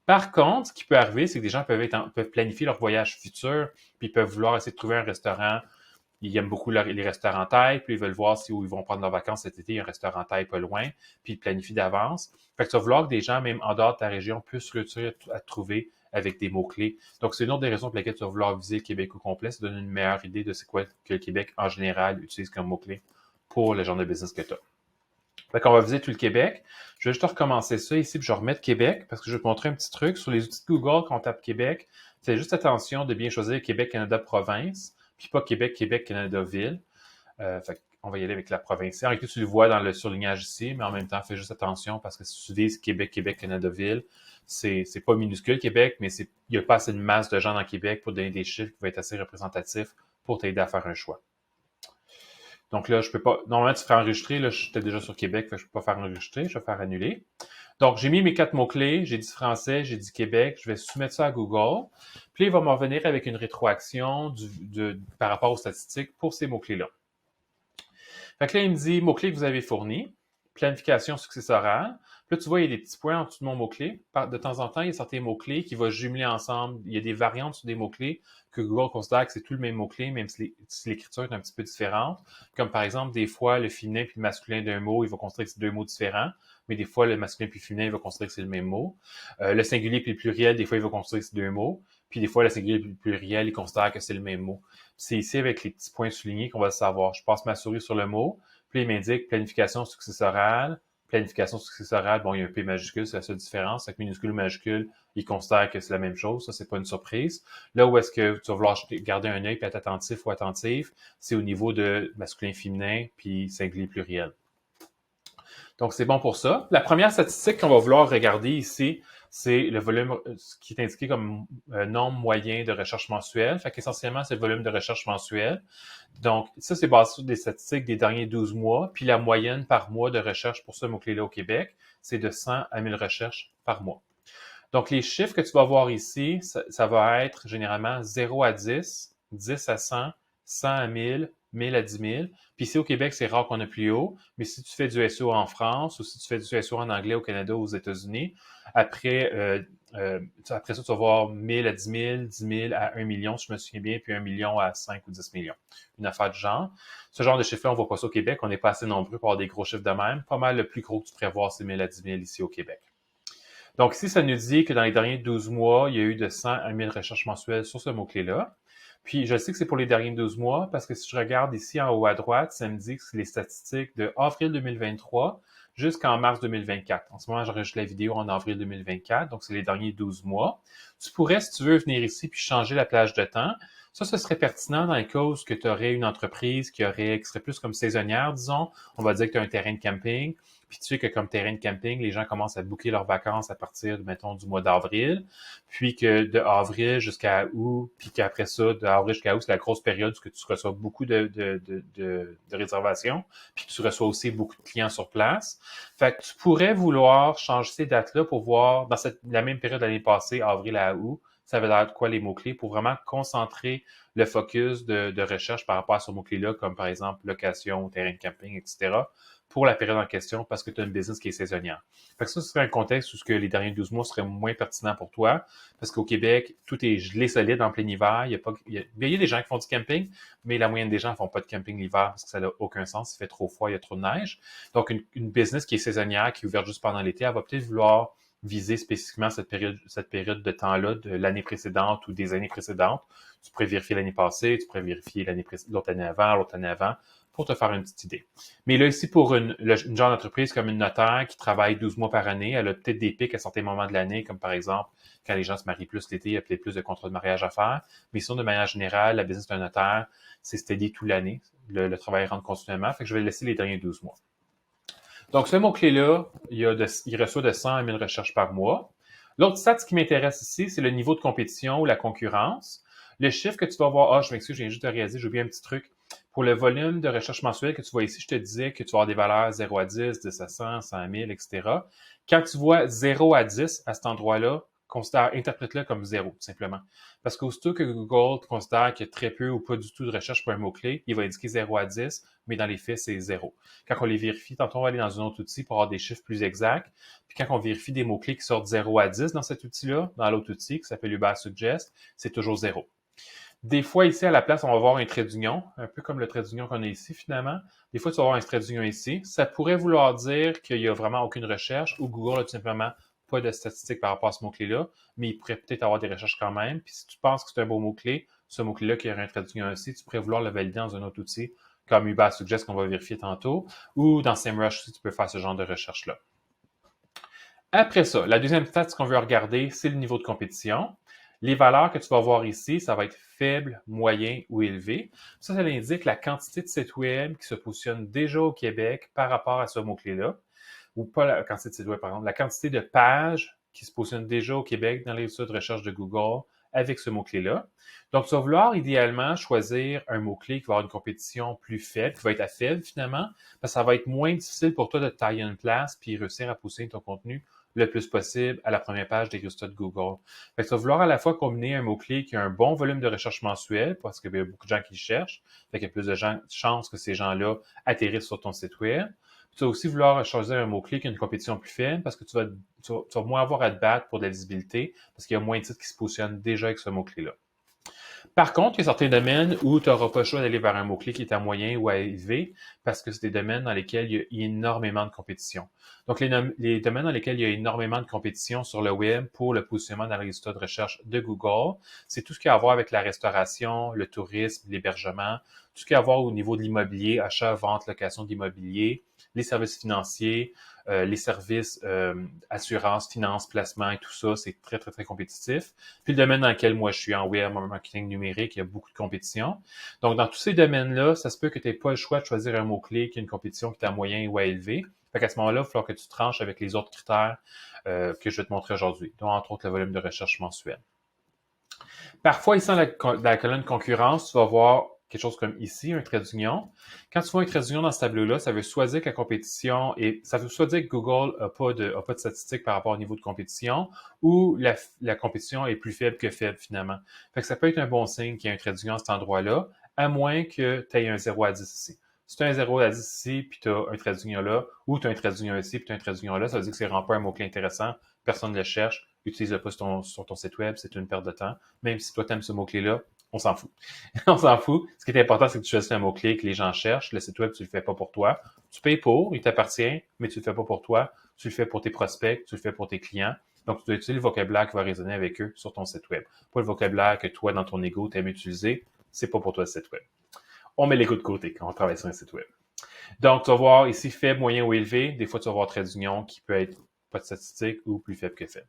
Par contre, ce qui peut arriver, c'est que des gens peuvent planifier leur voyage futur, puis ils peuvent vouloir essayer de trouver un restaurant. Ils aiment beaucoup les restaurants thaï, puis ils veulent voir où ils vont prendre leurs vacances cet été, il y a un restaurant thaï pas loin, puis ils planifient d'avance. Fait que tu vas vouloir que des gens, même en dehors de ta région, puissent réussir à te trouver avec des mots-clés. Donc, c'est une autre des raisons pour lesquelles tu vas vouloir viser le Québec au complet, ça donne une meilleure idée de c'est quoi que le Québec, en général, utilise comme mots-clés pour le genre de business que tu as. Fait qu'on va viser tout le Québec. Je vais juste recommencer ça ici, puis je vais remettre Québec, parce que je vais te montrer un petit truc. Sur les outils de Google, quand on tape Québec, fais juste attention de bien choisir Québec, Canada, province, puis pas Québec, Québec, Canada, ville. Fait on va y aller avec la province. En réalité, tu le vois dans le surlignage ici, mais en même temps, fais juste attention parce que si tu vises Québec, Québec, Canada, ville, c'est pas minuscule Québec, mais il n'y a pas assez de masse de gens dans Québec pour donner des chiffres qui vont être assez représentatifs pour t'aider à faire un choix. Donc là, je peux pas. Normalement, tu ferais enregistrer. Là, j'étais déjà sur Québec, fait que je peux pas faire enregistrer. Je vais faire annuler. Donc, j'ai mis mes 4 mots-clés. J'ai dit français, j'ai dit Québec. Je vais soumettre ça à Google. Puis, il va me revenir avec une rétroaction par rapport aux statistiques pour ces mots-clés-là. Fait que là, il me dit mots-clés que vous avez fournis, planification successorale. Puis là, tu vois, il y a des petits points en dessous de mon mot-clé. De temps en temps, il y a certains mots-clés qui vont jumeler ensemble. Il y a des variantes sur des mots-clés que Google considère que c'est tout le même mot-clé, même si l'écriture est un petit peu différente. Comme par exemple, des fois, le féminin puis le masculin d'un mot, il va considérer que c'est deux mots différents. Mais des fois, le masculin puis le féminin, il va considérer que c'est le même mot. Le singulier puis le pluriel, des fois, il va considérer que c'est deux mots. Puis des fois, le singulier puis le pluriel, il considère que c'est le même mot. C'est ici, avec les petits points soulignés, qu'on va le savoir. Je passe ma souris sur le mot, puis il m'indique planification successorale. Planification successorale, bon, il y a un P majuscule, c'est la seule différence. Avec minuscule ou majuscule, il considère que c'est la même chose. Ça, c'est pas une surprise. Là où est-ce que tu vas vouloir garder un œil et être attentif ou attentif, c'est au niveau de masculin-féminin puis singulier pluriel. Donc, c'est bon pour ça. La première statistique qu'on va vouloir regarder ici, c'est le volume qui est indiqué comme nombre moyen de recherche mensuelle. Fait qu'essentiellement, c'est le volume de recherche mensuelle. Donc, ça, c'est basé sur des statistiques des derniers 12 mois. Puis la moyenne par mois de recherche pour ce mot-clé-là au Québec, c'est de 100 à 1000 recherches par mois. Donc, les chiffres que tu vas voir ici, ça va être généralement 0 à 10, 10 à 100, 100 à 1000, 1000 à 10 000. Puis ici, au Québec, c'est rare qu'on a plus haut. Mais si tu fais du SEO en France ou si tu fais du SEO en anglais au Canada ou aux États-Unis, après ça, tu vas voir 1000 à 10 000, 10 000 à 1 million, si je me souviens bien, puis 1 million à 5 ou 10 millions. Une affaire du genre. Ce genre de chiffres-là, on ne voit pas ça au Québec. On n'est pas assez nombreux pour avoir des gros chiffres de même. Pas mal le plus gros que tu pourrais voir, c'est 1000 à 10 000 ici au Québec. Donc ici, ça nous dit que dans les derniers 12 mois, il y a eu de 100 à 1000 recherches mensuelles sur ce mot-clé-là. Puis, je sais que c'est pour les derniers 12 mois parce que si je regarde ici en haut à droite, ça me dit que c'est les statistiques de avril 2023 jusqu'en mars 2024. En ce moment, j'enregistre la vidéo en avril 2024, donc c'est les derniers 12 mois. Tu pourrais, si tu veux, venir ici puis changer la plage de temps. Ça, ce serait pertinent dans les cas où tu aurais une entreprise qui serait plus comme saisonnière, disons. On va dire que tu as un terrain de camping. Puis tu sais que comme terrain de camping, les gens commencent à booker leurs vacances à partir, mettons, du mois d'avril. Puis que de avril jusqu'à août, puis qu'après ça, de avril jusqu'à août, c'est la grosse période où tu reçois beaucoup de réservations. Puis que tu reçois aussi beaucoup de clients sur place. Fait que tu pourrais vouloir changer ces dates-là pour voir, dans la même période de l'année passée, avril à août, ça avait l'air de quoi les mots-clés pour vraiment concentrer le focus de recherche par rapport à ce mot-clé-là, comme par exemple location, terrain de camping, etc., pour la période en question parce que tu as une business qui est saisonnière. Fait que ça, ce serait un contexte où ce que les derniers 12 mois seraient moins pertinents pour toi parce qu'au Québec, tout est gelé solide en plein hiver. Il y a des gens qui font du camping, mais la moyenne des gens ne font pas de camping l'hiver parce que ça n'a aucun sens. Il fait trop froid, il y a trop de neige. Donc, une business qui est saisonnière, qui est ouverte juste pendant l'été, elle va peut-être vouloir viser spécifiquement cette période de temps-là de l'année précédente ou des années précédentes. Tu pourrais vérifier l'année passée, tu pourrais vérifier l'autre année avant, pour te faire une petite idée. Mais là, ici, pour une genre d'entreprise comme une notaire qui travaille 12 mois par année, elle a peut-être des pics à certains moments de l'année, comme par exemple, quand les gens se marient plus l'été, il y a peut-être plus de contrats de mariage à faire. Mais sinon, de manière générale, la business d'un notaire, c'est steady toute l'année. Le travail rentre continuellement. Fait que je vais laisser les derniers 12 mois. Donc, ce mot-clé-là, il reçoit de 100 à 1000 recherches par mois. L'autre stat qui m'intéresse ici, c'est le niveau de compétition ou la concurrence. Le chiffre que tu vas voir, je m'excuse, je viens juste de réaliser, j'ai oublié un petit truc. Pour le volume de recherche mensuelle que tu vois ici, je te disais que tu vas avoir des valeurs 0 à 10, 10 à 100, 100 à 1000, etc. Quand tu vois 0 à 10 à cet endroit-là, interprète-le comme 0, tout simplement. Parce qu'aussitôt que Google considère qu'il y a très peu ou pas du tout de recherche pour un mot-clé, il va indiquer 0 à 10, mais dans les faits, c'est 0. Quand on les vérifie, tantôt on va aller dans un autre outil pour avoir des chiffres plus exacts. Puis quand on vérifie des mots-clés qui sortent 0 à 10 dans cet outil-là, dans l'autre outil qui s'appelle Uber Suggest, c'est toujours 0. Des fois, ici, à la place, on va voir un trait d'union, un peu comme le trait d'union qu'on a ici, finalement. Des fois, tu vas avoir un trait d'union ici. Ça pourrait vouloir dire qu'il n'y a vraiment aucune recherche ou Google a tout simplement pas de statistiques par rapport à ce mot-clé-là, mais il pourrait peut-être avoir des recherches quand même. Puis si tu penses que c'est un beau mot-clé, ce mot-clé-là qui aurait un trait d'union ici, tu pourrais vouloir le valider dans un autre outil, comme Uber Suggest qu'on va vérifier tantôt, ou dans SEMrush aussi, tu peux faire ce genre de recherche-là. Après ça, la deuxième stat qu'on veut regarder, c'est le niveau de compétition. Les valeurs que tu vas voir ici, ça va être faible, moyen ou élevé. Ça indique la quantité de sites web qui se positionnent déjà au Québec par rapport à ce mot-clé-là. Ou pas la quantité de sites web, par exemple, la quantité de pages qui se positionnent déjà au Québec dans les résultats de recherche de Google avec ce mot-clé-là. Donc, tu vas vouloir idéalement choisir un mot-clé qui va avoir une compétition plus faible, qui va être à faible finalement, parce que ça va être moins difficile pour toi de te tailler une place puis réussir à pousser ton contenu le plus possible à la première page des résultats de Google. Fait que tu vas vouloir à la fois combiner un mot-clé qui a un bon volume de recherche mensuel, parce qu'il y a beaucoup de gens qui le cherchent, fait qu'il y a plus de chances que ces gens-là atterrissent sur ton site web. Tu vas aussi vouloir choisir un mot-clé qui a une compétition plus faible, parce que tu vas moins avoir à te battre pour de la visibilité, parce qu'il y a moins de sites qui se positionnent déjà avec ce mot-clé-là. Par contre, il y a certains domaines où tu n'auras pas le choix d'aller vers un mot-clé qui est à moyen ou à élevé parce que c'est des domaines dans lesquels il y a énormément de compétition. Donc, les domaines dans lesquels il y a énormément de compétition sur le web pour le positionnement dans les résultats de recherche de Google, c'est tout ce qui a à voir avec la restauration, le tourisme, l'hébergement, tout ce qui a à voir au niveau de l'immobilier, achat, vente, location d'immobilier, les services financiers, les services assurance, finance, placement et tout ça, c'est très, très, très compétitif. Puis le domaine dans lequel moi je suis en web, en marketing numérique, il y a beaucoup de compétition. Donc, dans tous ces domaines-là, ça se peut que tu n'aies pas le choix de choisir un mot-clé qui a une compétition qui est à moyen ou à élevé. Fait qu'à ce moment-là, il va falloir que tu tranches avec les autres critères que je vais te montrer aujourd'hui, dont entre autres le volume de recherche mensuel. Parfois, ici, dans la colonne concurrence, tu vas voir quelque chose comme ici, un trait d'union. Quand tu vois un trait d'union dans ce tableau-là, ça veut soit dire que la compétition ça veut soit dire que Google n'a pas de statistiques par rapport au niveau de compétition ou la compétition est plus faible que faible finalement. Fait que ça peut être un bon signe qu'il y a un trait d'union à cet endroit-là, à moins que tu aies un 0 à 10 ici. Si tu as un 0 à 10 ici, puis tu as un trait d'union là, ou tu as un trait d'union ici, puis tu as un trait d'union là, ça veut dire que c'est vraiment pas un mot-clé intéressant, personne ne le cherche, utilise-le pas sur ton site web, c'est une perte de temps. Même si toi, tu aimes ce mot-clé-là, on s'en fout. On s'en fout. Ce qui est important, c'est que tu choisisses un mot-clé que les gens cherchent. Le site web, tu le fais pas pour toi. Tu payes pour, il t'appartient, mais tu le fais pas pour toi. Tu le fais pour tes prospects, tu le fais pour tes clients. Donc, tu dois utiliser le vocabulaire qui va résonner avec eux sur ton site web. Pas le vocabulaire que toi, dans ton ego, tu aimes utiliser. C'est pas pour toi le site web. On met l'ego de côté quand on travaille sur un site web. Donc, tu vas voir ici faible, moyen ou élevé. Des fois, tu vas voir trait d'union qui peut être pas de statistique ou plus faible que faible.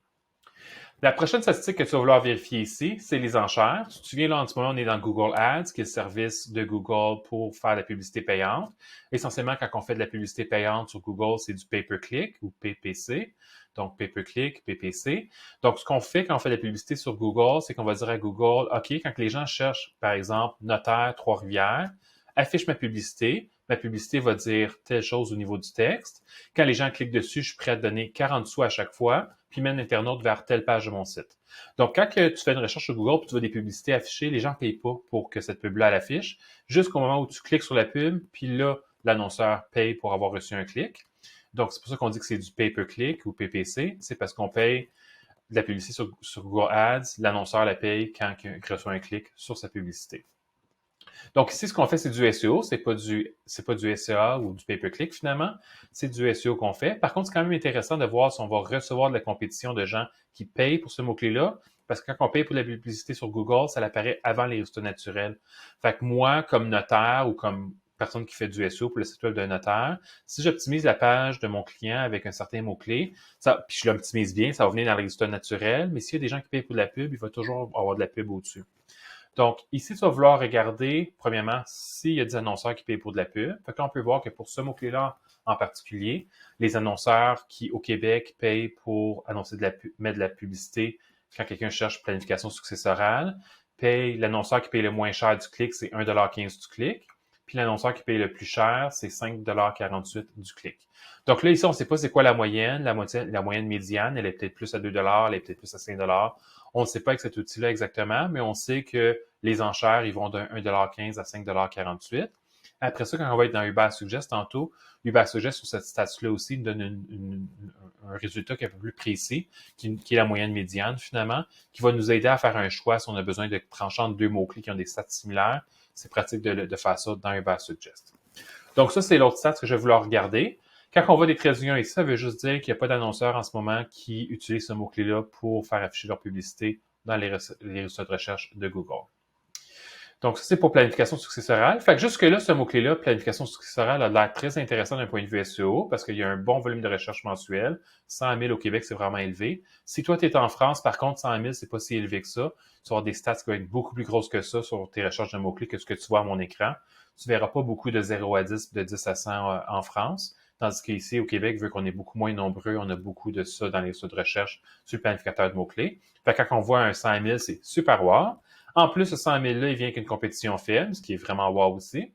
La prochaine statistique que tu vas vouloir vérifier ici, c'est les enchères. Tu te souviens, là, en ce moment, on est dans Google Ads, qui est le service de Google pour faire de la publicité payante. Essentiellement, quand on fait de la publicité payante sur Google, c'est du pay-per-click ou PPC. Donc, pay-per-click, PPC. Donc, ce qu'on fait quand on fait de la publicité sur Google, c'est qu'on va dire à Google, OK, quand les gens cherchent, par exemple, notaire Trois-Rivières, affiche ma publicité. Ma publicité va dire telle chose au niveau du texte. Quand les gens cliquent dessus, je suis prêt à donner 40 sous à chaque fois. puis mène l'internaute vers telle page de mon site. Donc, quand tu fais une recherche sur Google, puis tu vois des publicités affichées, les gens ne payent pas pour que cette pub-là l'affiche, jusqu'au moment où tu cliques sur la pub, puis là, l'annonceur paye pour avoir reçu un clic. Donc, c'est pour ça qu'on dit que c'est du pay-per-click ou PPC. C'est parce qu'on paye de la publicité sur Google Ads, l'annonceur la paye quand il reçoit un clic sur sa publicité. Donc ici, ce qu'on fait, c'est du SEO, c'est pas du SEA ou du pay-per-click finalement, c'est du SEO qu'on fait. Par contre, c'est quand même intéressant de voir si on va recevoir de la compétition de gens qui payent pour ce mot-clé-là, parce que quand on paye pour la publicité sur Google, ça apparaît avant les résultats naturels. Fait que moi, comme notaire ou comme personne qui fait du SEO pour le site web d'un notaire, si j'optimise la page de mon client avec un certain mot-clé, puis je l'optimise bien, ça va venir dans les résultats naturels, mais s'il y a des gens qui payent pour de la pub, il va toujours avoir de la pub au-dessus. Donc, ici, tu vas vouloir regarder, premièrement, s'il y a des annonceurs qui payent pour de la pub. Fait que là, on peut voir que pour ce mot-clé-là en particulier, les annonceurs qui, au Québec, payent pour annoncer mettre de la publicité quand quelqu'un cherche planification successorale, l'annonceur qui paye le moins cher du clic, c'est 1,15 $ du clic. Puis l'annonceur qui paye le plus cher, c'est 5,48 $ du clic. Donc là, ici, on ne sait pas c'est quoi la moyenne. La moyenne médiane, elle est peut-être plus à 2 $, elle est peut-être plus à 5 $. On ne sait pas avec cet outil-là exactement, mais on sait que les enchères, ils vont d'un 1,15 $ à 5,48 $. Après ça, quand on va être dans Uber Suggest tantôt, Uber Suggest sur cette stats-là aussi nous donne un résultat qui est un peu plus précis, qui est la moyenne médiane finalement, qui va nous aider à faire un choix si on a besoin de trancher entre deux mots-clés qui ont des stats similaires. C'est pratique de faire ça dans Uber Suggest. Donc ça, c'est l'autre stat que je vais vouloir regarder. Quand on voit des traits d'union ici, ça veut juste dire qu'il n'y a pas d'annonceurs en ce moment qui utilisent ce mot-clé-là pour faire afficher leur publicité dans les résultats de recherche de Google. Donc, ça, c'est pour planification successorale. Fait que jusque-là, ce mot-clé-là, planification successorale, a l'air très intéressant d'un point de vue SEO parce qu'il y a un bon volume de recherche mensuel. 100 000 au Québec, c'est vraiment élevé. Si toi, tu es en France, par contre, 100 000, c'est pas si élevé que ça. Tu vas avoir des stats qui vont être beaucoup plus grosses que ça sur tes recherches de mots-clés que ce que tu vois à mon écran. Tu verras pas beaucoup de 0 à 10, de 10 à 100 en France. Tandis qu'ici, au Québec, vu qu'on est beaucoup moins nombreux, on a beaucoup de ça dans les résultats de recherche sur le planificateur de mots-clés. Fait que quand on voit un 100 000, c'est super wow. En plus, ce 100 000-là, il vient avec une compétition faible, ce qui est vraiment wow aussi.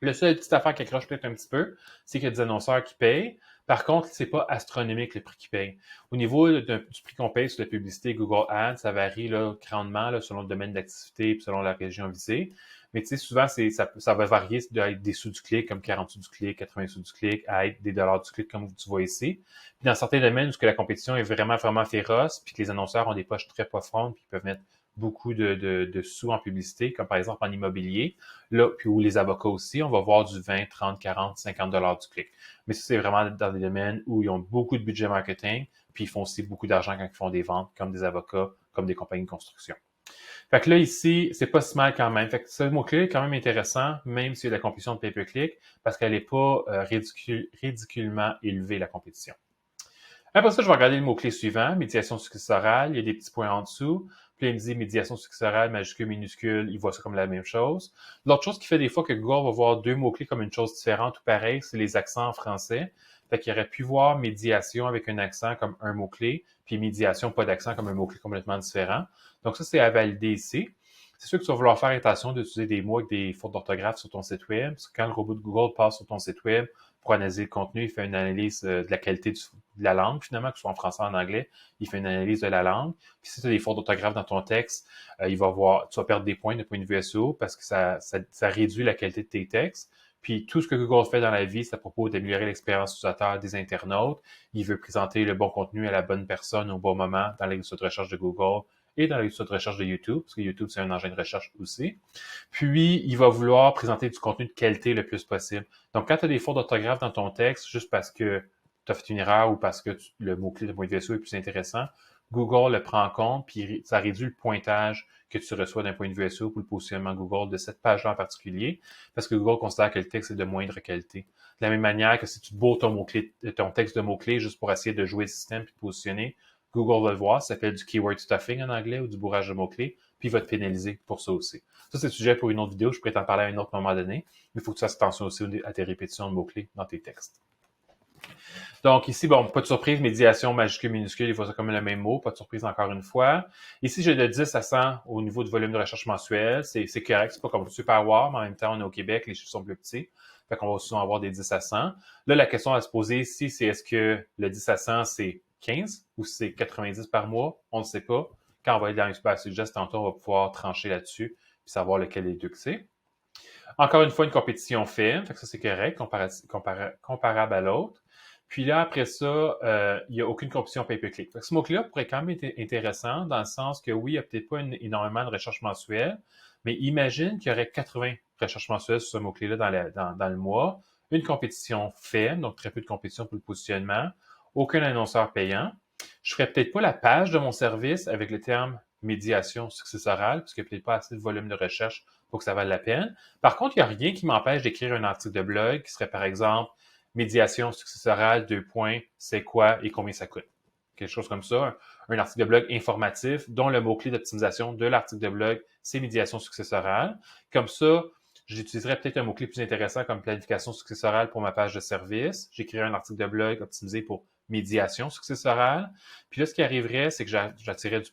Le seul petite affaire qui accroche peut-être un petit peu, c'est qu'il y a des annonceurs qui payent. Par contre, c'est pas astronomique le prix qu'ils payent. Au niveau du prix qu'on paye sur la publicité Google Ads, ça varie là, grandement là, selon le domaine d'activité et selon la région visée. Mais tu sais, souvent, ça va varier d'être des sous du clic, comme 40 sous du clic, 80 sous du clic, à être des dollars du clic, comme tu vois ici. Puis dans certains domaines où la compétition est vraiment, vraiment féroce, puis que les annonceurs ont des poches très profondes, puis ils peuvent mettre beaucoup de sous en publicité, comme par exemple en immobilier, là, puis où les avocats aussi, on va voir du 20, 30, 40, 50 $ du clic. Mais ça, c'est vraiment dans des domaines où ils ont beaucoup de budget marketing, puis ils font aussi beaucoup d'argent quand ils font des ventes, comme des avocats, comme des compagnies de construction. Fait que là, ici, c'est pas si mal quand même. Fait que ce mot-clé est quand même intéressant, même s'il y a de la compétition de pay-per-click, parce qu'elle n'est pas ridiculement élevée, la compétition. Après ça, je vais regarder le mot-clé suivant, médiation successorale. Il y a des petits points en dessous. Puis là, il me dit médiation successorale, majuscule, minuscule. Il voit ça comme la même chose. L'autre chose qui fait des fois que Google va voir deux mots-clés comme une chose différente ou pareil, c'est les accents en français. Fait qu'il aurait pu voir médiation avec un accent comme un mot-clé, puis médiation pas d'accent comme un mot-clé complètement différent. Donc ça, c'est à valider ici. C'est sûr que tu vas vouloir faire attention d'utiliser des mots avec des fautes d'orthographe sur ton site web, parce que quand le robot de Google passe sur ton site web pour analyser le contenu, il fait une analyse de la qualité de la langue, finalement, que ce soit en français ou en anglais, il fait une analyse de la langue. Puis si tu as des fautes d'orthographe dans ton texte, tu vas perdre des points de point de vue SEO parce que ça réduit la qualité de tes textes. Puis tout ce que Google fait dans la vie, c'est à propos d'améliorer l'expérience utilisateur des internautes. Il veut présenter le bon contenu à la bonne personne au bon moment dans les résultats de recherche de Google et dans les résultats de recherche de YouTube, parce que YouTube, c'est un engin de recherche aussi. Puis, il va vouloir présenter du contenu de qualité le plus possible. Donc, quand tu as des fautes d'orthographe dans ton texte, juste parce que tu as fait une erreur ou parce que le mot-clé de point de vue SEO est plus intéressant, Google le prend en compte, puis ça réduit le pointage que tu reçois d'un point de vue SEO pour le positionnement Google de cette page-là en particulier, parce que Google considère que le texte est de moindre qualité. De la même manière que si tu bourres ton texte de mots-clés juste pour essayer de jouer le système puis de positionner, Google va le voir, ça s'appelle du keyword stuffing en anglais ou du bourrage de mots-clés, puis il va te pénaliser pour ça aussi. Ça, c'est le sujet pour une autre vidéo, je pourrais t'en parler à un autre moment donné, mais il faut que tu fasses attention aussi à tes répétitions de mots-clés dans tes textes. Donc ici, bon, pas de surprise, médiation majuscule, minuscule, il faut ça comme le même mot, pas de surprise encore une fois. Ici, j'ai de 10 à 100 au niveau du volume de recherche mensuel, c'est correct, c'est pas comme super wow, mais en même temps, on est au Québec, les chiffres sont plus petits, fait qu'on va souvent avoir des 10 à 100. Là, la question à se poser ici, c'est est-ce que le 10 à 100, c'est 15 ou si c'est 90 par mois, on ne sait pas. Quand on va être dans l'expert suggest, tantôt, on va pouvoir trancher là-dessus puis savoir lequel des deux que c'est. Encore une fois, une compétition fine, fait que ça c'est correct, comparable à l'autre. Puis là, après ça, il n'y a aucune compétition pay-per-click. Ce mot-clé-là pourrait quand même être intéressant dans le sens que oui, il n'y a peut-être pas énormément de recherches mensuelles, mais imagine qu'il y aurait 80 recherches mensuelles sur ce mot-clé-là dans le mois, une compétition faible, donc très peu de compétition pour le positionnement, aucun annonceur payant. Je ne ferais peut-être pas la page de mon service avec le terme médiation successorale, parce qu'il n'y a peut-être pas assez de volume de recherche pour que ça vaille la peine. Par contre, il n'y a rien qui m'empêche d'écrire un article de blog qui serait, par exemple, médiation successorale, 2 points, c'est quoi et combien ça coûte. Quelque chose comme ça. Un article de blog informatif dont le mot-clé d'optimisation de l'article de blog, c'est médiation successorale. Comme ça, j'utiliserais peut-être un mot-clé plus intéressant comme planification successorale pour ma page de service. J'écrirais un article de blog optimisé pour médiation successorale. Puis là, ce qui arriverait, c'est que j'attirais du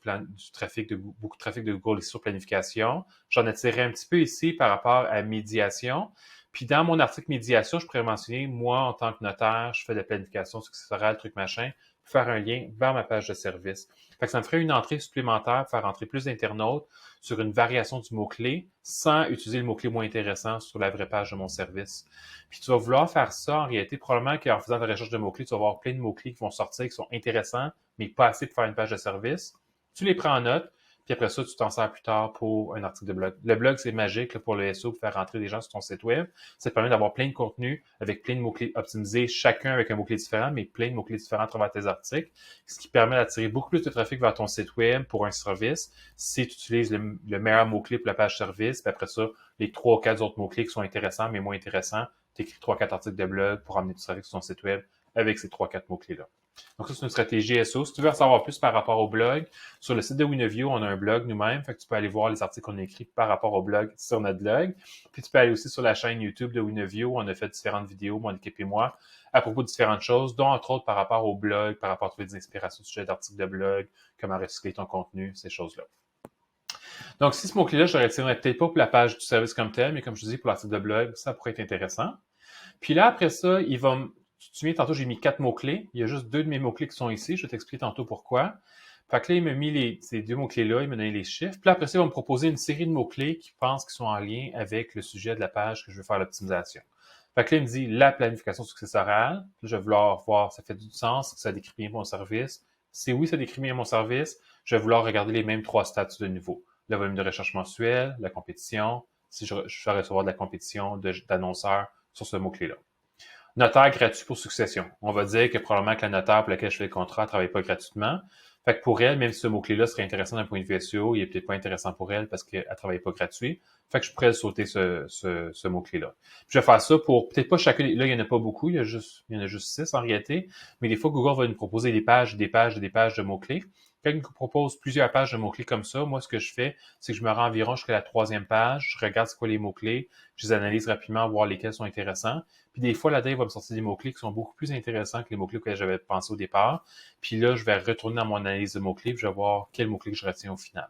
trafic, beaucoup de trafic de Google ici sur planification. J'en attirerais un petit peu ici par rapport à médiation. Puis dans mon article médiation, je pourrais mentionner, moi, en tant que notaire, je fais de la planification successorale, truc machin, puis faire un lien vers ma page de service. Fait que ça me ferait une entrée supplémentaire, faire entrer plus d'internautes sur une variation du mot-clé sans utiliser le mot-clé moins intéressant sur la vraie page de mon service. Puis tu vas vouloir faire ça, en réalité, probablement qu'en faisant de la recherche de mots-clés, tu vas avoir plein de mots-clés qui vont sortir, qui sont intéressants, mais pas assez pour faire une page de service. Tu les prends en note, puis après ça, tu t'en sers plus tard pour un article de blog. Le blog, c'est magique là, pour le SEO, pour faire rentrer des gens sur ton site web. Ça te permet d'avoir plein de contenus avec plein de mots-clés optimisés, chacun avec un mot-clé différent, mais plein de mots-clés différents à travers tes articles, ce qui permet d'attirer beaucoup plus de trafic vers ton site web pour un service si tu utilises le meilleur mot-clé pour la page service, puis après ça, les 3 ou 4 autres mots-clés qui sont intéressants, mais moins intéressants, tu écris 3-4 articles de blog pour amener du trafic sur ton site web avec ces 3-4 mots-clés-là. Donc ça, c'est une stratégie SEO. Si tu veux en savoir plus par rapport au blog, sur le site de Winnoview, on a un blog nous-mêmes, fait que tu peux aller voir les articles qu'on a écrits par rapport au blog sur notre blog. Puis tu peux aller aussi sur la chaîne YouTube de Winnoview, où on a fait différentes vidéos, mon équipe et moi, à propos de différentes choses, dont entre autres par rapport au blog, par rapport à trouver des inspirations de sujets d'articles de blog, comment recycler ton contenu, ces choses-là. Donc, si ce mot-clé-là, je ne le retirerais peut-être pas pour la page du service comme tel, mais comme je dis, pour l'article de blog, ça pourrait être intéressant. Puis là, après ça, il va me... Tu te souviens, tantôt, j'ai mis 4 mots-clés. Il y a juste 2 de mes mots-clés qui sont ici. Je vais t'expliquer tantôt pourquoi. Fait que là, il m'a mis ces 2 mots-clés-là, il m'a donné les chiffres. Puis là, après ça, il va me proposer une série de mots-clés qui pensent qu'ils sont en lien avec le sujet de la page que je veux faire l'optimisation. Fait que là, il me dit la planification successorale. Je vais vouloir voir, ça fait du sens, ça décrit bien mon service. Si oui, ça décrit bien mon service, je vais vouloir regarder les mêmes 3 statuts de nouveau. Le volume de recherche mensuel, la compétition, si je vais recevoir de la compétition d'annonceurs sur ce mot-clé-là. Notaire gratuit pour succession. On va dire que probablement que la notaire pour laquelle je fais le contrat ne travaille pas gratuitement. Fait que pour elle, même si ce mot-clé-là serait intéressant d'un point de vue SEO, il n'est peut-être pas intéressant pour elle parce qu'elle ne travaille pas gratuit. Fait que je pourrais sauter ce mot-clé-là. Puis je vais faire ça pour peut-être pas chacun. Là, il n'y en a pas beaucoup, il y en a juste 6 en réalité. Mais des fois, Google va nous proposer des pages de mots-clés. Quand il nous propose plusieurs pages de mots-clés comme ça, moi, ce que je fais, c'est que je me rends environ jusqu'à la 3e page, je regarde c'est quoi les mots-clés, je les analyse rapidement, voir lesquels sont intéressants. Puis des fois, là-dedans, il va me sortir des mots-clés qui sont beaucoup plus intéressants que les mots-clés que j'avais pensé au départ. Puis là, je vais retourner dans mon analyse de mots-clés, puis je vais voir quels mots-clés que je retiens au final.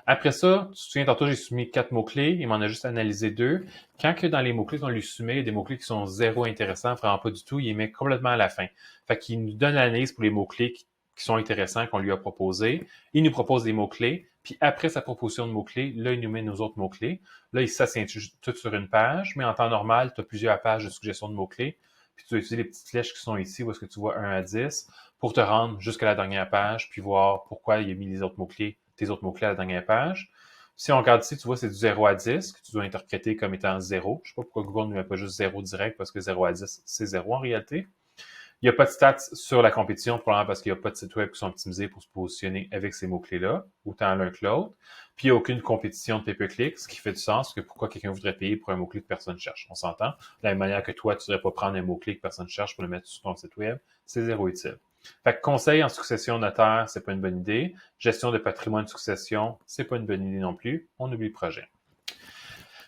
Après ça, tu te souviens, tantôt, j'ai soumis 4 mots-clés, il m'en a juste analysé 2. Quand que dans les mots-clés qu'on lui soumet, il y a des mots-clés qui sont zéro intéressants, vraiment pas du tout, il les met complètement à la fin. Fait qu'il nous donne l'analyse pour les mots-clés qui sont intéressants qu'on lui a proposés. Il nous propose des mots-clés, puis après sa proposition de mots-clés, là, il nous met nos autres mots-clés. Là, ça, c'est tout sur une page, mais en temps normal, tu as plusieurs pages de suggestions de mots-clés, puis tu vas utiliser les petites flèches qui sont ici, où est-ce que tu vois 1 à 10, pour te rendre jusqu'à la dernière page, puis voir pourquoi il a mis les autres mots-clés, tes autres mots-clés à la dernière page. Si on regarde ici, tu vois, c'est du 0 à 10, que tu dois interpréter comme étant 0. Je ne sais pas pourquoi Google ne met pas juste 0 direct, parce que 0 à 10, c'est 0 en réalité. Il n'y a pas de stats sur la compétition, probablement parce qu'il n'y a pas de sites web qui sont optimisés pour se positionner avec ces mots-clés-là, autant l'un que l'autre. Puis il n'y a aucune compétition de pay-per-click, ce qui fait du sens, que pourquoi quelqu'un voudrait payer pour un mot-clé que personne ne cherche. On s'entend. De la même manière que toi, tu ne devrais pas prendre un mot-clé que personne ne cherche pour le mettre sur ton site web, c'est zéro utile. Fait que conseil en succession notaire, c'est pas une bonne idée. Gestion de patrimoine de succession, c'est pas une bonne idée non plus. On oublie le projet.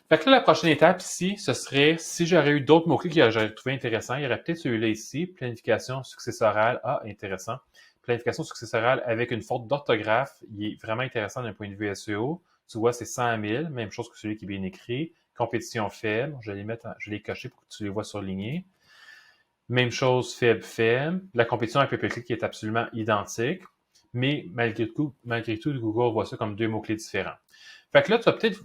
Fait que là, la prochaine étape ici, ce serait, si j'aurais eu d'autres mots-clés que j'aurais trouvé intéressants, il y aurait peut-être celui-là ici, planification successorale. Ah, intéressant. Planification successorale avec une faute d'orthographe. Il est vraiment intéressant d'un point de vue SEO. Tu vois, c'est 100 000, même chose que celui qui est bien écrit. Compétition faible. Je vais les cocher pour que tu les vois surlignés. Même chose, faible. La compétition avec pay-per-click est absolument identique, mais malgré tout, Google voit ça comme deux mots-clés différents. Fait que là, tu vas peut-être,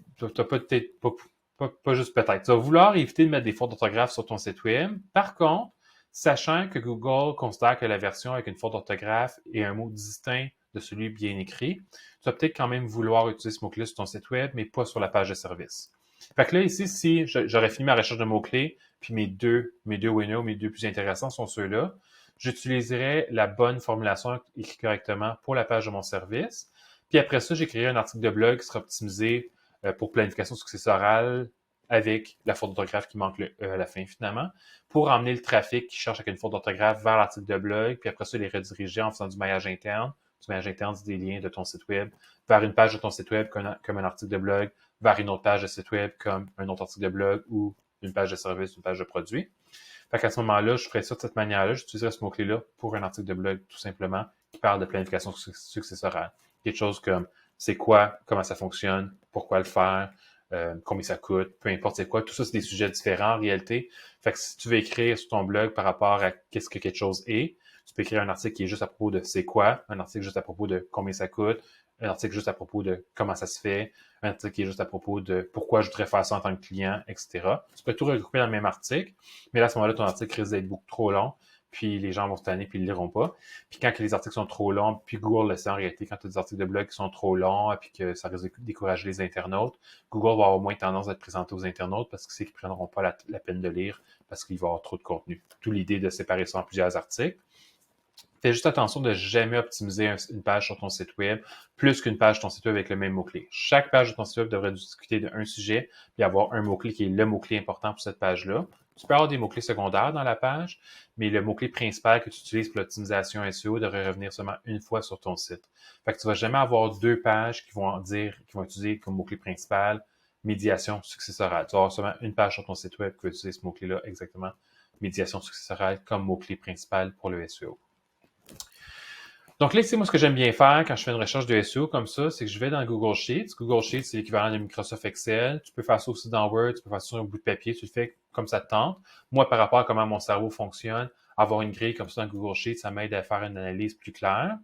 pas juste peut-être, tu vas vouloir éviter de mettre des fautes d'orthographe sur ton site web. Par contre, sachant que Google considère que la version avec une faute d'orthographe est un mot distinct de celui bien écrit, tu vas peut-être quand même vouloir utiliser ce mot-clé sur ton site web, mais pas sur la page de service. Fait que là, ici, si j'aurais fini ma recherche de mots-clés, puis mes deux winners, mes deux plus intéressants sont ceux-là, j'utiliserai la bonne formulation écrite correctement pour la page de mon service. Puis après ça, j'écrirai un article de blog qui sera optimisé pour planification successorale avec la faute d'orthographe qui manque à la fin finalement, pour emmener le trafic qui cherche avec une faute d'orthographe vers l'article de blog, puis après ça, les rediriger en faisant du maillage interne. Du maillage interne, c'est des liens de ton site web vers une page de ton site web comme un article de blog, vers une autre page de site web comme un autre article de blog ou une page de service, une page de produit. Fait qu'à ce moment-là, je ferais ça de cette manière-là. J'utiliserais ce mot-clé-là pour un article de blog, tout simplement, qui parle de planification successorale. Quelque chose comme c'est quoi, comment ça fonctionne, pourquoi le faire, combien ça coûte, peu importe c'est quoi. Tout ça, c'est des sujets différents en réalité. Fait que si tu veux écrire sur ton blog par rapport à qu'est-ce que quelque chose est, tu peux écrire un article qui est juste à propos de c'est quoi, un article juste à propos de combien ça coûte, un article juste à propos de comment ça se fait, un article qui est juste à propos de pourquoi je voudrais faire ça en tant que client, etc. Tu peux tout regrouper dans le même article, mais là, à ce moment-là, ton article risque d'être beaucoup trop long, puis les gens vont se tanner, puis ils ne liront pas. Puis quand les articles sont trop longs, puis Google le sait en réalité, quand tu as des articles de blog qui sont trop longs, puis que ça risque de décourager les internautes, Google va avoir moins tendance à te présenter aux internautes parce que c'est qu'ils ne prendront pas la peine de lire parce qu'il va y avoir trop de contenu. D'où l'idée de séparer ça en plusieurs articles. Fais juste attention de jamais optimiser une page sur ton site web plus qu'une page sur ton site web avec le même mot-clé. Chaque page de ton site web devrait discuter d'un sujet puis avoir un mot-clé qui est le mot-clé important pour cette page-là. Tu peux avoir des mots-clés secondaires dans la page, mais le mot-clé principal que tu utilises pour l'optimisation SEO devrait revenir seulement une fois sur ton site. Fait que tu vas jamais avoir deux pages qui vont utiliser comme mot-clé principal médiation successorale. Tu vas avoir seulement une page sur ton site web qui va utiliser ce mot-clé-là exactement, médiation successorale, comme mot-clé principal pour le SEO. Donc là, ici, moi, ce que j'aime bien faire quand je fais une recherche de SEO comme ça, c'est que je vais dans Google Sheets. Google Sheets, c'est l'équivalent de Microsoft Excel. Tu peux faire ça aussi dans Word, tu peux faire ça sur un bout de papier, tu le fais comme ça te tente. Moi, par rapport à comment mon cerveau fonctionne, avoir une grille comme ça dans Google Sheets, ça m'aide à faire une analyse plus claire.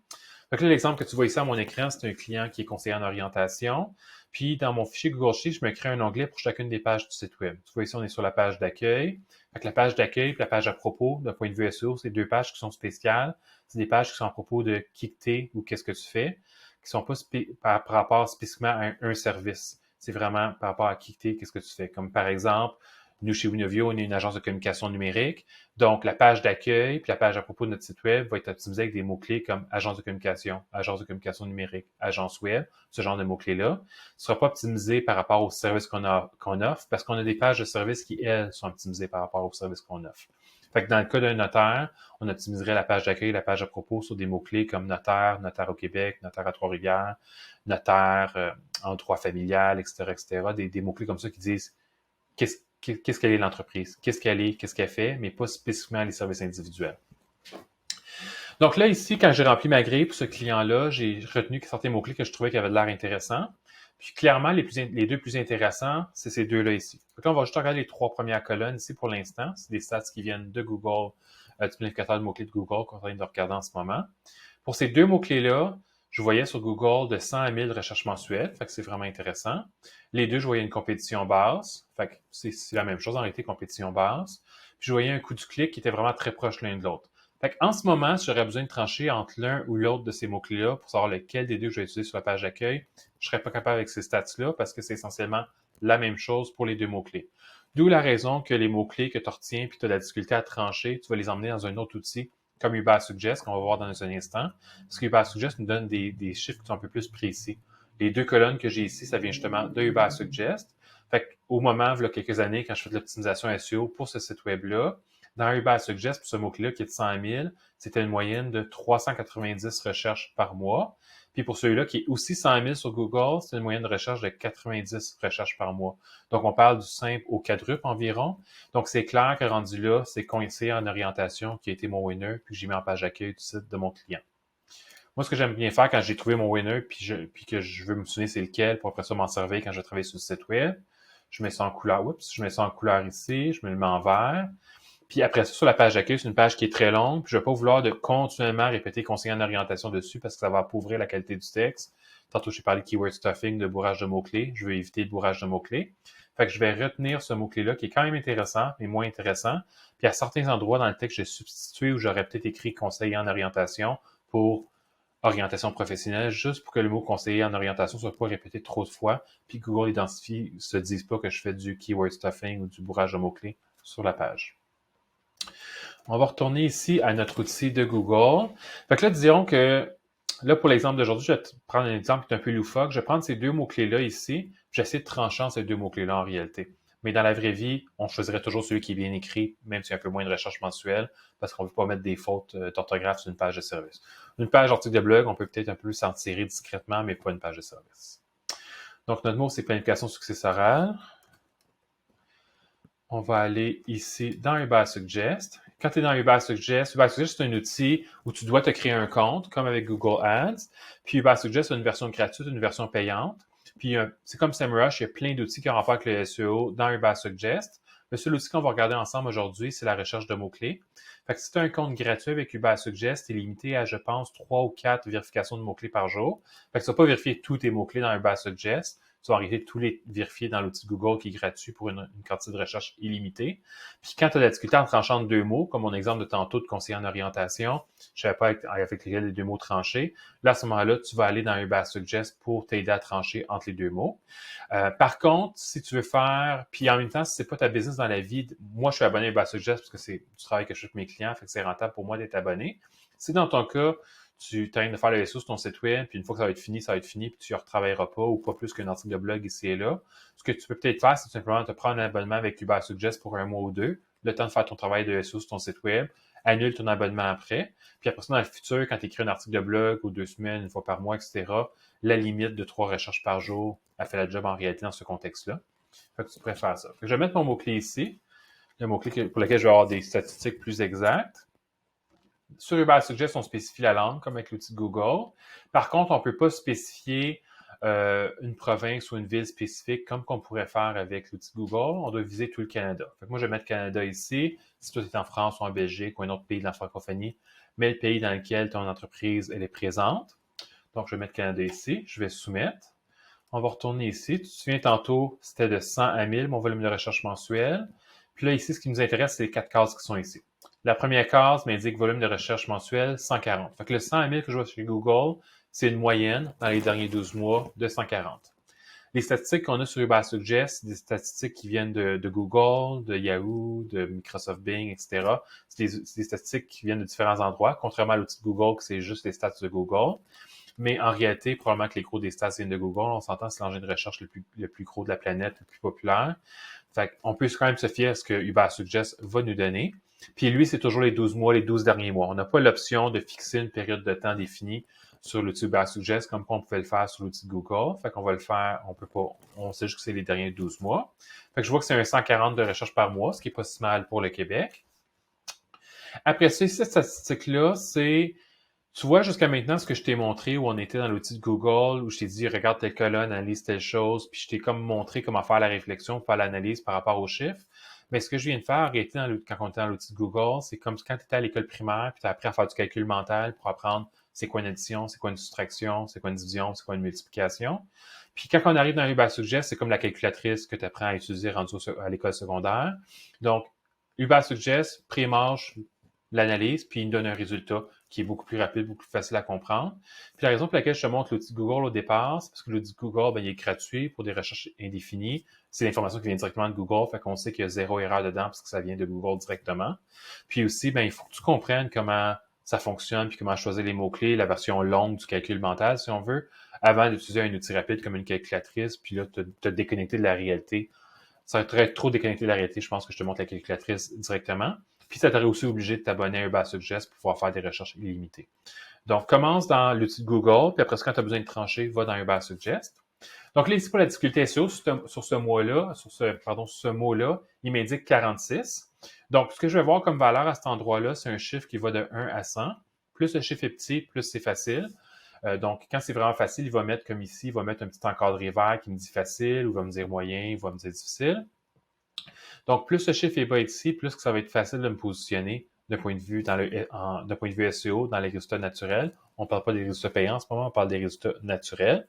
Donc là, l'exemple que tu vois ici à mon écran, c'est un client qui est conseiller en orientation. Puis, dans mon fichier Google Sheets, je me crée un onglet pour chacune des pages du site web. Tu vois ici, on est sur la page d'accueil. Fait que la page d'accueil et la page à propos, d'un point de vue SEO, c'est deux pages qui sont spéciales. C'est des pages qui sont à propos de qui que t'es ou qu'est-ce que tu fais, qui sont pas par rapport spécifiquement à un service. C'est vraiment par rapport à qui que t'es, qu'est-ce que tu fais. Comme par exemple, nous, chez Winovio, on est une agence de communication numérique. Donc, la page d'accueil puis la page à propos de notre site web va être optimisée avec des mots-clés comme agence de communication numérique, agence web, ce genre de mots-clés-là. Ce sera pas optimisé par rapport aux services qu'on offre parce qu'on a des pages de services qui, elles, sont optimisées par rapport aux services qu'on offre. Fait que dans le cas d'un notaire, on optimiserait la page d'accueil, la page à propos sur des mots-clés comme notaire, notaire au Québec, notaire à Trois-Rivières, notaire en droit familial, etc., des mots-clés comme ça qui disent qu'est-ce qu'elle est l'entreprise, qu'est-ce qu'elle fait, mais pas spécifiquement les services individuels. Donc là, ici, quand j'ai rempli ma grille pour ce client-là, j'ai retenu certains mots-clés que je trouvais qui avaient de l'air intéressants. Puis clairement, les deux plus intéressants, c'est ces deux-là ici. Donc là, on va juste regarder les trois premières colonnes ici pour l'instant. C'est des stats qui viennent de Google, du planificateur de mots-clés de Google qu'on est en train de regarder en ce moment. Pour ces deux mots-clés-là, je voyais sur Google de 100 à 1000 recherches mensuelles, fait que c'est vraiment intéressant. Les deux, je voyais une compétition basse, fait que c'est la même chose en réalité, compétition basse. Puis je voyais un coût du clic qui était vraiment très proche l'un de l'autre. Fait qu'en ce moment, si j'aurais besoin de trancher entre l'un ou l'autre de ces mots-clés-là pour savoir lequel des deux je vais utiliser sur la page d'accueil, je serais pas capable avec ces stats-là parce que c'est essentiellement la même chose pour les deux mots-clés. D'où la raison que les mots-clés que tu retiens puis tu as de la difficulté à trancher, tu vas les emmener dans un autre outil comme Ubersuggest, qu'on va voir dans un instant. Parce que Ubersuggest nous donne des chiffres qui sont un peu plus précis. Les deux colonnes que j'ai ici, ça vient justement de Ubersuggest. Fait qu'au moment, il y a quelques années, quand je fais de l'optimisation SEO pour ce site web-là, dans Ubersuggest, pour ce mot-clé-là qui est de 100 000, c'était une moyenne de 390 recherches par mois. Puis pour celui-là qui est aussi 100 000 sur Google, c'est une moyenne de recherche de 90 recherches par mois. Donc, on parle du simple au quadruple environ. Donc, c'est clair que rendu là, c'est conseiller en orientation qui a été mon winner, puis que j'ai mis en page d'accueil du site de mon client. Moi, ce que j'aime bien faire quand j'ai trouvé mon winner, puis que je veux me souvenir c'est lequel, pour après ça m'en servir quand je travaille sur le site web, je mets ça en couleur. Je mets ça en couleur ici, je me le mets en vert. Puis après ça, sur la page d'accueil, c'est une page qui est très longue. Puis je ne vais pas vouloir de continuellement répéter conseiller en orientation dessus parce que ça va appauvrir la qualité du texte. Tantôt, j'ai parlé de keyword stuffing, de bourrage de mots-clés. Je veux éviter le bourrage de mots-clés. Fait que je vais retenir ce mot-clé-là qui est quand même intéressant, mais moins intéressant. Puis à certains endroits dans le texte, j'ai substitué ou j'aurais peut-être écrit conseiller en orientation pour orientation professionnelle, juste pour que le mot conseiller en orientation soit pas répété trop de fois, puis Google identifie, se dise pas que je fais du keyword stuffing ou du bourrage de mots-clés sur la page. On va retourner ici à notre outil de Google. Fait que là, disons que, là, pour l'exemple d'aujourd'hui, je vais te prendre un exemple qui est un peu loufoque. Je vais prendre ces deux mots-clés-là ici, j'essaie de trancher ces deux mots-clés-là en réalité. Mais dans la vraie vie, on choisirait toujours celui qui est bien écrit, même s'il y a un peu moins de recherche mensuelle, parce qu'on ne veut pas mettre des fautes d'orthographe sur une page de service. Une page d'article de blog, on peut peut-être un peu s'en tirer discrètement, mais pas une page de service. Donc, notre mot, c'est planification successorale. On va aller ici dans Uber Suggest. Quand tu es dans Uber Suggest, c'est un outil où tu dois te créer un compte, comme avec Google Ads. Puis Uber Suggest, c'est une version gratuite, une version payante. Puis c'est comme SEMrush, il y a plein d'outils qui ont rapport avec le SEO dans Uber Suggest. Le seul outil qu'on va regarder ensemble aujourd'hui, c'est la recherche de mots-clés. Fait que si tu as un compte gratuit avec Uber Suggest, tu es limité à, je pense, 3 ou 4 vérifications de mots-clés par jour. Fait que tu ne vas pas vérifier tous tes mots-clés dans Uber Suggest. Tu vas arrêter de tous les vérifier dans l'outil Google qui est gratuit pour une quantité de recherche illimitée. Puis quand tu as la difficulté en tranchant deux mots, comme mon exemple de tantôt de conseiller en orientation, je ne savais pas avec lesquels les deux mots tranchés, là, à ce moment-là, tu vas aller dans Uber Suggest pour t'aider à trancher entre les deux mots. Par contre, si tu veux faire, puis en même temps, si c'est pas ta business dans la vie, moi, je suis abonné à Uber Suggest parce que c'est du travail que je fais avec mes clients, fait que c'est rentable pour moi d'être abonné. Si dans ton cas, tu t'arrêtes de faire le SEO sur ton site web, puis une fois que ça va être fini, puis tu ne retravailleras pas ou pas plus qu'un article de blog ici et là. Ce que tu peux peut-être faire, c'est tout simplement te prendre un abonnement avec Uber Suggest pour un mois ou deux, le temps de faire ton travail de SEO sur ton site web, annule ton abonnement après, puis après ça, dans le futur, quand tu écris un article de blog ou 2 semaines, une fois par mois, etc., la limite de 3 recherches par jour a fait la job en réalité dans ce contexte-là. Fait que tu préfères ça. Fait que je vais mettre mon mot-clé ici, le mot-clé pour lequel je vais avoir des statistiques plus exactes. Sur Uber Suggest, on spécifie la langue, comme avec l'outil de Google. Par contre, on ne peut pas spécifier une province ou une ville spécifique comme qu'on pourrait faire avec l'outil de Google. On doit viser tout le Canada. Fait que moi, je vais mettre Canada ici. Si toi, tu es en France ou en Belgique ou un autre pays de la francophonie, mets le pays dans lequel ton entreprise elle est présente. Donc, je vais mettre Canada ici. Je vais soumettre. On va retourner ici. Tu te souviens, tantôt, c'était de 100 à 1000, mon volume de recherche mensuel. Puis là, ici, ce qui nous intéresse, c'est les 4 cases qui sont ici. La première case m'indique volume de recherche mensuel 140. Fait que le 100 à 1000 que je vois chez Google, c'est une moyenne dans les derniers 12 mois de 140. Les statistiques qu'on a sur Uber Suggest, c'est des statistiques qui viennent de Google, de Yahoo, de Microsoft Bing, etc. C'est des statistiques qui viennent de différents endroits, contrairement à l'outil de Google, que c'est juste les stats de Google. Mais en réalité, probablement que les gros des stats viennent de Google. On s'entend, c'est l'engin de recherche le plus gros de la planète, le plus populaire. Fait qu'on peut quand même se fier à ce que Uber Suggest va nous donner. Puis lui, c'est toujours les 12 mois, les 12 derniers mois. On n'a pas l'option de fixer une période de temps définie sur l'outil Uber Suggest comme on pouvait le faire sur l'outil de Google. Fait qu'on va le faire, on peut pas, on sait juste que c'est les derniers 12 mois. Fait que je vois que c'est un 140 de recherche par mois, ce qui est pas si mal pour le Québec. Après ça, cette statistique-là, c'est, tu vois jusqu'à maintenant ce que je t'ai montré où on était dans l'outil de Google, où je t'ai dit regarde telle colonne, analyse telle chose, puis je t'ai comme montré comment faire la réflexion, faire l'analyse par rapport aux chiffres. Mais ce que je viens de faire, en réalité, quand on était dans l'outil de Google, c'est comme quand tu étais à l'école primaire, puis tu as appris à faire du calcul mental pour apprendre c'est quoi une addition, c'est quoi une soustraction, c'est quoi une division, c'est quoi une multiplication. Puis quand on arrive dans Uber Suggest, c'est comme la calculatrice que tu apprends à utiliser rendu à l'école secondaire. Donc, Uber Suggest pré-marche l'analyse, puis il nous donne un résultat qui est beaucoup plus rapide, beaucoup plus facile à comprendre. Puis la raison pour laquelle je te montre l'outil Google au départ, c'est parce que l'outil Google, ben, il est gratuit pour des recherches indéfinies. C'est l'information qui vient directement de Google, fait qu'on sait qu'il y a zéro erreur dedans parce que ça vient de Google directement. Puis aussi, ben, il faut que tu comprennes comment ça fonctionne, puis comment choisir les mots-clés, la version longue du calcul mental, si on veut, avant d'utiliser un outil rapide comme une calculatrice, puis là, te déconnecter de la réalité. Ça va être trop déconnecté de la réalité, je pense que je te montre la calculatrice directement. Puis ça t'aurait aussi obligé de t'abonner à Uber Suggest pour pouvoir faire des recherches illimitées. Donc, commence dans l'outil de Google, puis après ça, quand tu as besoin de trancher, va dans Uber Suggest. Donc là, ici, pour la difficulté SEO, sur ce mot-là, il m'indique 46. Donc, ce que je vais voir comme valeur à cet endroit-là, c'est un chiffre qui va de 1 à 100. Plus le chiffre est petit, plus c'est facile. Donc, quand c'est vraiment facile, il va mettre comme ici, il va mettre un petit encadré vert qui me dit facile, ou il va me dire moyen, il va me dire difficile. Donc, plus ce chiffre est bas ici, plus que ça va être facile de me positionner d'un point de vue d'un point de vue SEO dans les résultats naturels. On ne parle pas des résultats payants en ce moment, on parle des résultats naturels.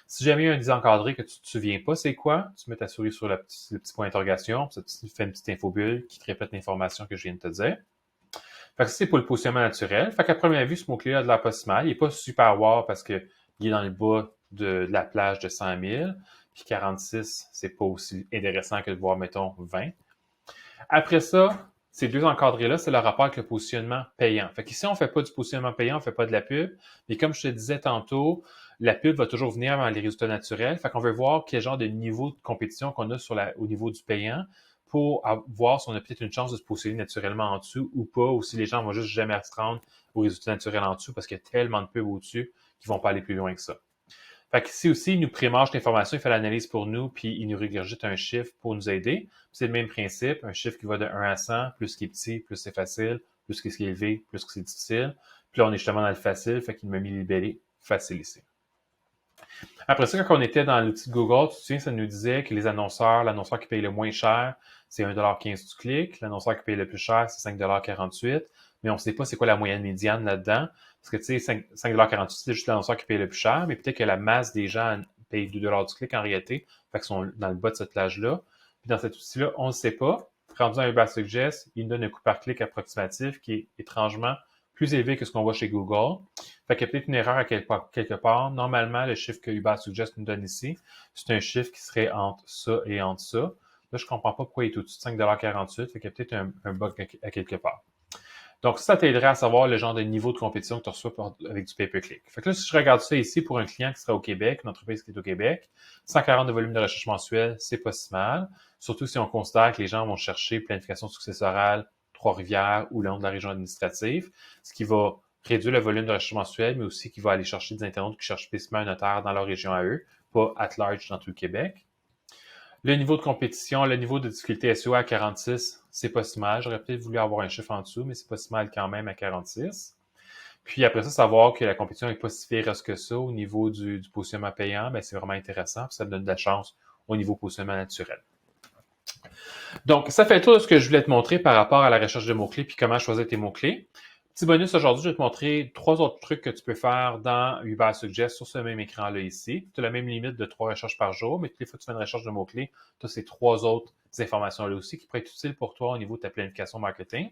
Si jamais il y a un désencadré que tu ne te souviens pas, c'est quoi? Tu mets ta souris sur le petit point d'interrogation, ça te fait une petite infobulle qui te répète l'information que je viens de te dire. Fait que ça, c'est pour le positionnement naturel. Fait qu'à première vue, ce mot-clé-là a de l'air pas si mal. Il n'est pas super wow parce qu'il est dans le bas de la plage de 100 000. Puis 46, c'est pas aussi intéressant que de voir, mettons, 20. Après ça, ces deux encadrés-là, c'est le rapport avec le positionnement payant. Fait qu'ici, on ne fait pas du positionnement payant, on ne fait pas de la pub. Mais comme je te disais tantôt, la pub va toujours venir avant les résultats naturels. Fait qu'on veut voir quel genre de niveau de compétition qu'on a au niveau du payant pour voir si on a peut-être une chance de se positionner naturellement en dessous ou pas, ou si les gens vont juste jamais se rendre aux résultats naturels en dessous parce qu'il y a tellement de pubs au-dessus qu'ils vont pas aller plus loin que ça. Fait qu'ici aussi, il nous prémâche l'information, il fait l'analyse pour nous, puis il nous régurgite un chiffre pour nous aider. C'est le même principe, un chiffre qui va de 1 à 100, plus qui est petit, plus c'est facile, plus qui est élevé, plus que c'est difficile. Puis là, on est justement dans le facile, fait qu'il m'a mis libellé facile ici. Après ça, quand on était dans l'outil de Google, tu te souviens, ça nous disait que l'annonceur qui paye le moins cher, c'est 1,15$ du clic. L'annonceur qui paye le plus cher, c'est 5,48$. Mais on ne sait pas c'est quoi la moyenne médiane là-dedans. Parce que, tu sais, 5,48$, c'est juste l'annonceur qui paye le plus cher, mais peut-être que la masse des gens paye 2$ du clic en réalité. Fait qu'ils sont dans le bas de cette plage-là. Puis dans cet outil-là, on ne sait pas. Rendu dans Ubersuggest, il nous donne un coût par clic approximatif qui est étrangement plus élevé que ce qu'on voit chez Google. Fait qu'il y a peut-être une erreur à quelque part. Normalement, le chiffre que Ubersuggest nous donne ici, c'est un chiffre qui serait entre ça et entre ça. Là, je comprends pas pourquoi il est au-dessus de 5,48$. Fait qu'il y a peut-être un bug à quelque part. Donc, ça t'aiderait à savoir le genre de niveau de compétition que tu reçois avec du pay-per-click. Fait que là, si je regarde ça ici pour un client qui serait au Québec, une entreprise qui est au Québec, 140 de volume de recherche mensuel, c'est pas si mal. Surtout si on considère que les gens vont chercher planification successorale, Trois-Rivières ou le long de la région administrative, ce qui va réduire le volume de recherche mensuel, mais aussi qui va aller chercher des internautes qui cherchent spécifiquement un notaire dans leur région à eux, pas at large dans tout le Québec. Le niveau de compétition, le niveau de difficulté SEO à 46, c'est pas si mal. J'aurais peut-être voulu avoir un chiffre en dessous, mais c'est pas si mal quand même à 46. Puis après ça, savoir que la compétition n'est pas si féroce que ça au niveau du positionnement payant, ben c'est vraiment intéressant. Puis ça me donne de la chance au niveau positionnement naturel. Donc, ça fait le tour de ce que je voulais te montrer par rapport à la recherche de mots-clés puis comment choisir tes mots-clés. Petit bonus aujourd'hui, je vais te montrer 3 autres trucs que tu peux faire dans Ubersuggest sur ce même écran-là ici. Tu as la même limite de 3 recherches par jour, mais toutes les fois que tu fais une recherche de mots-clés, tu as ces 3 autres informations-là aussi qui pourraient être utiles pour toi au niveau de ta planification marketing.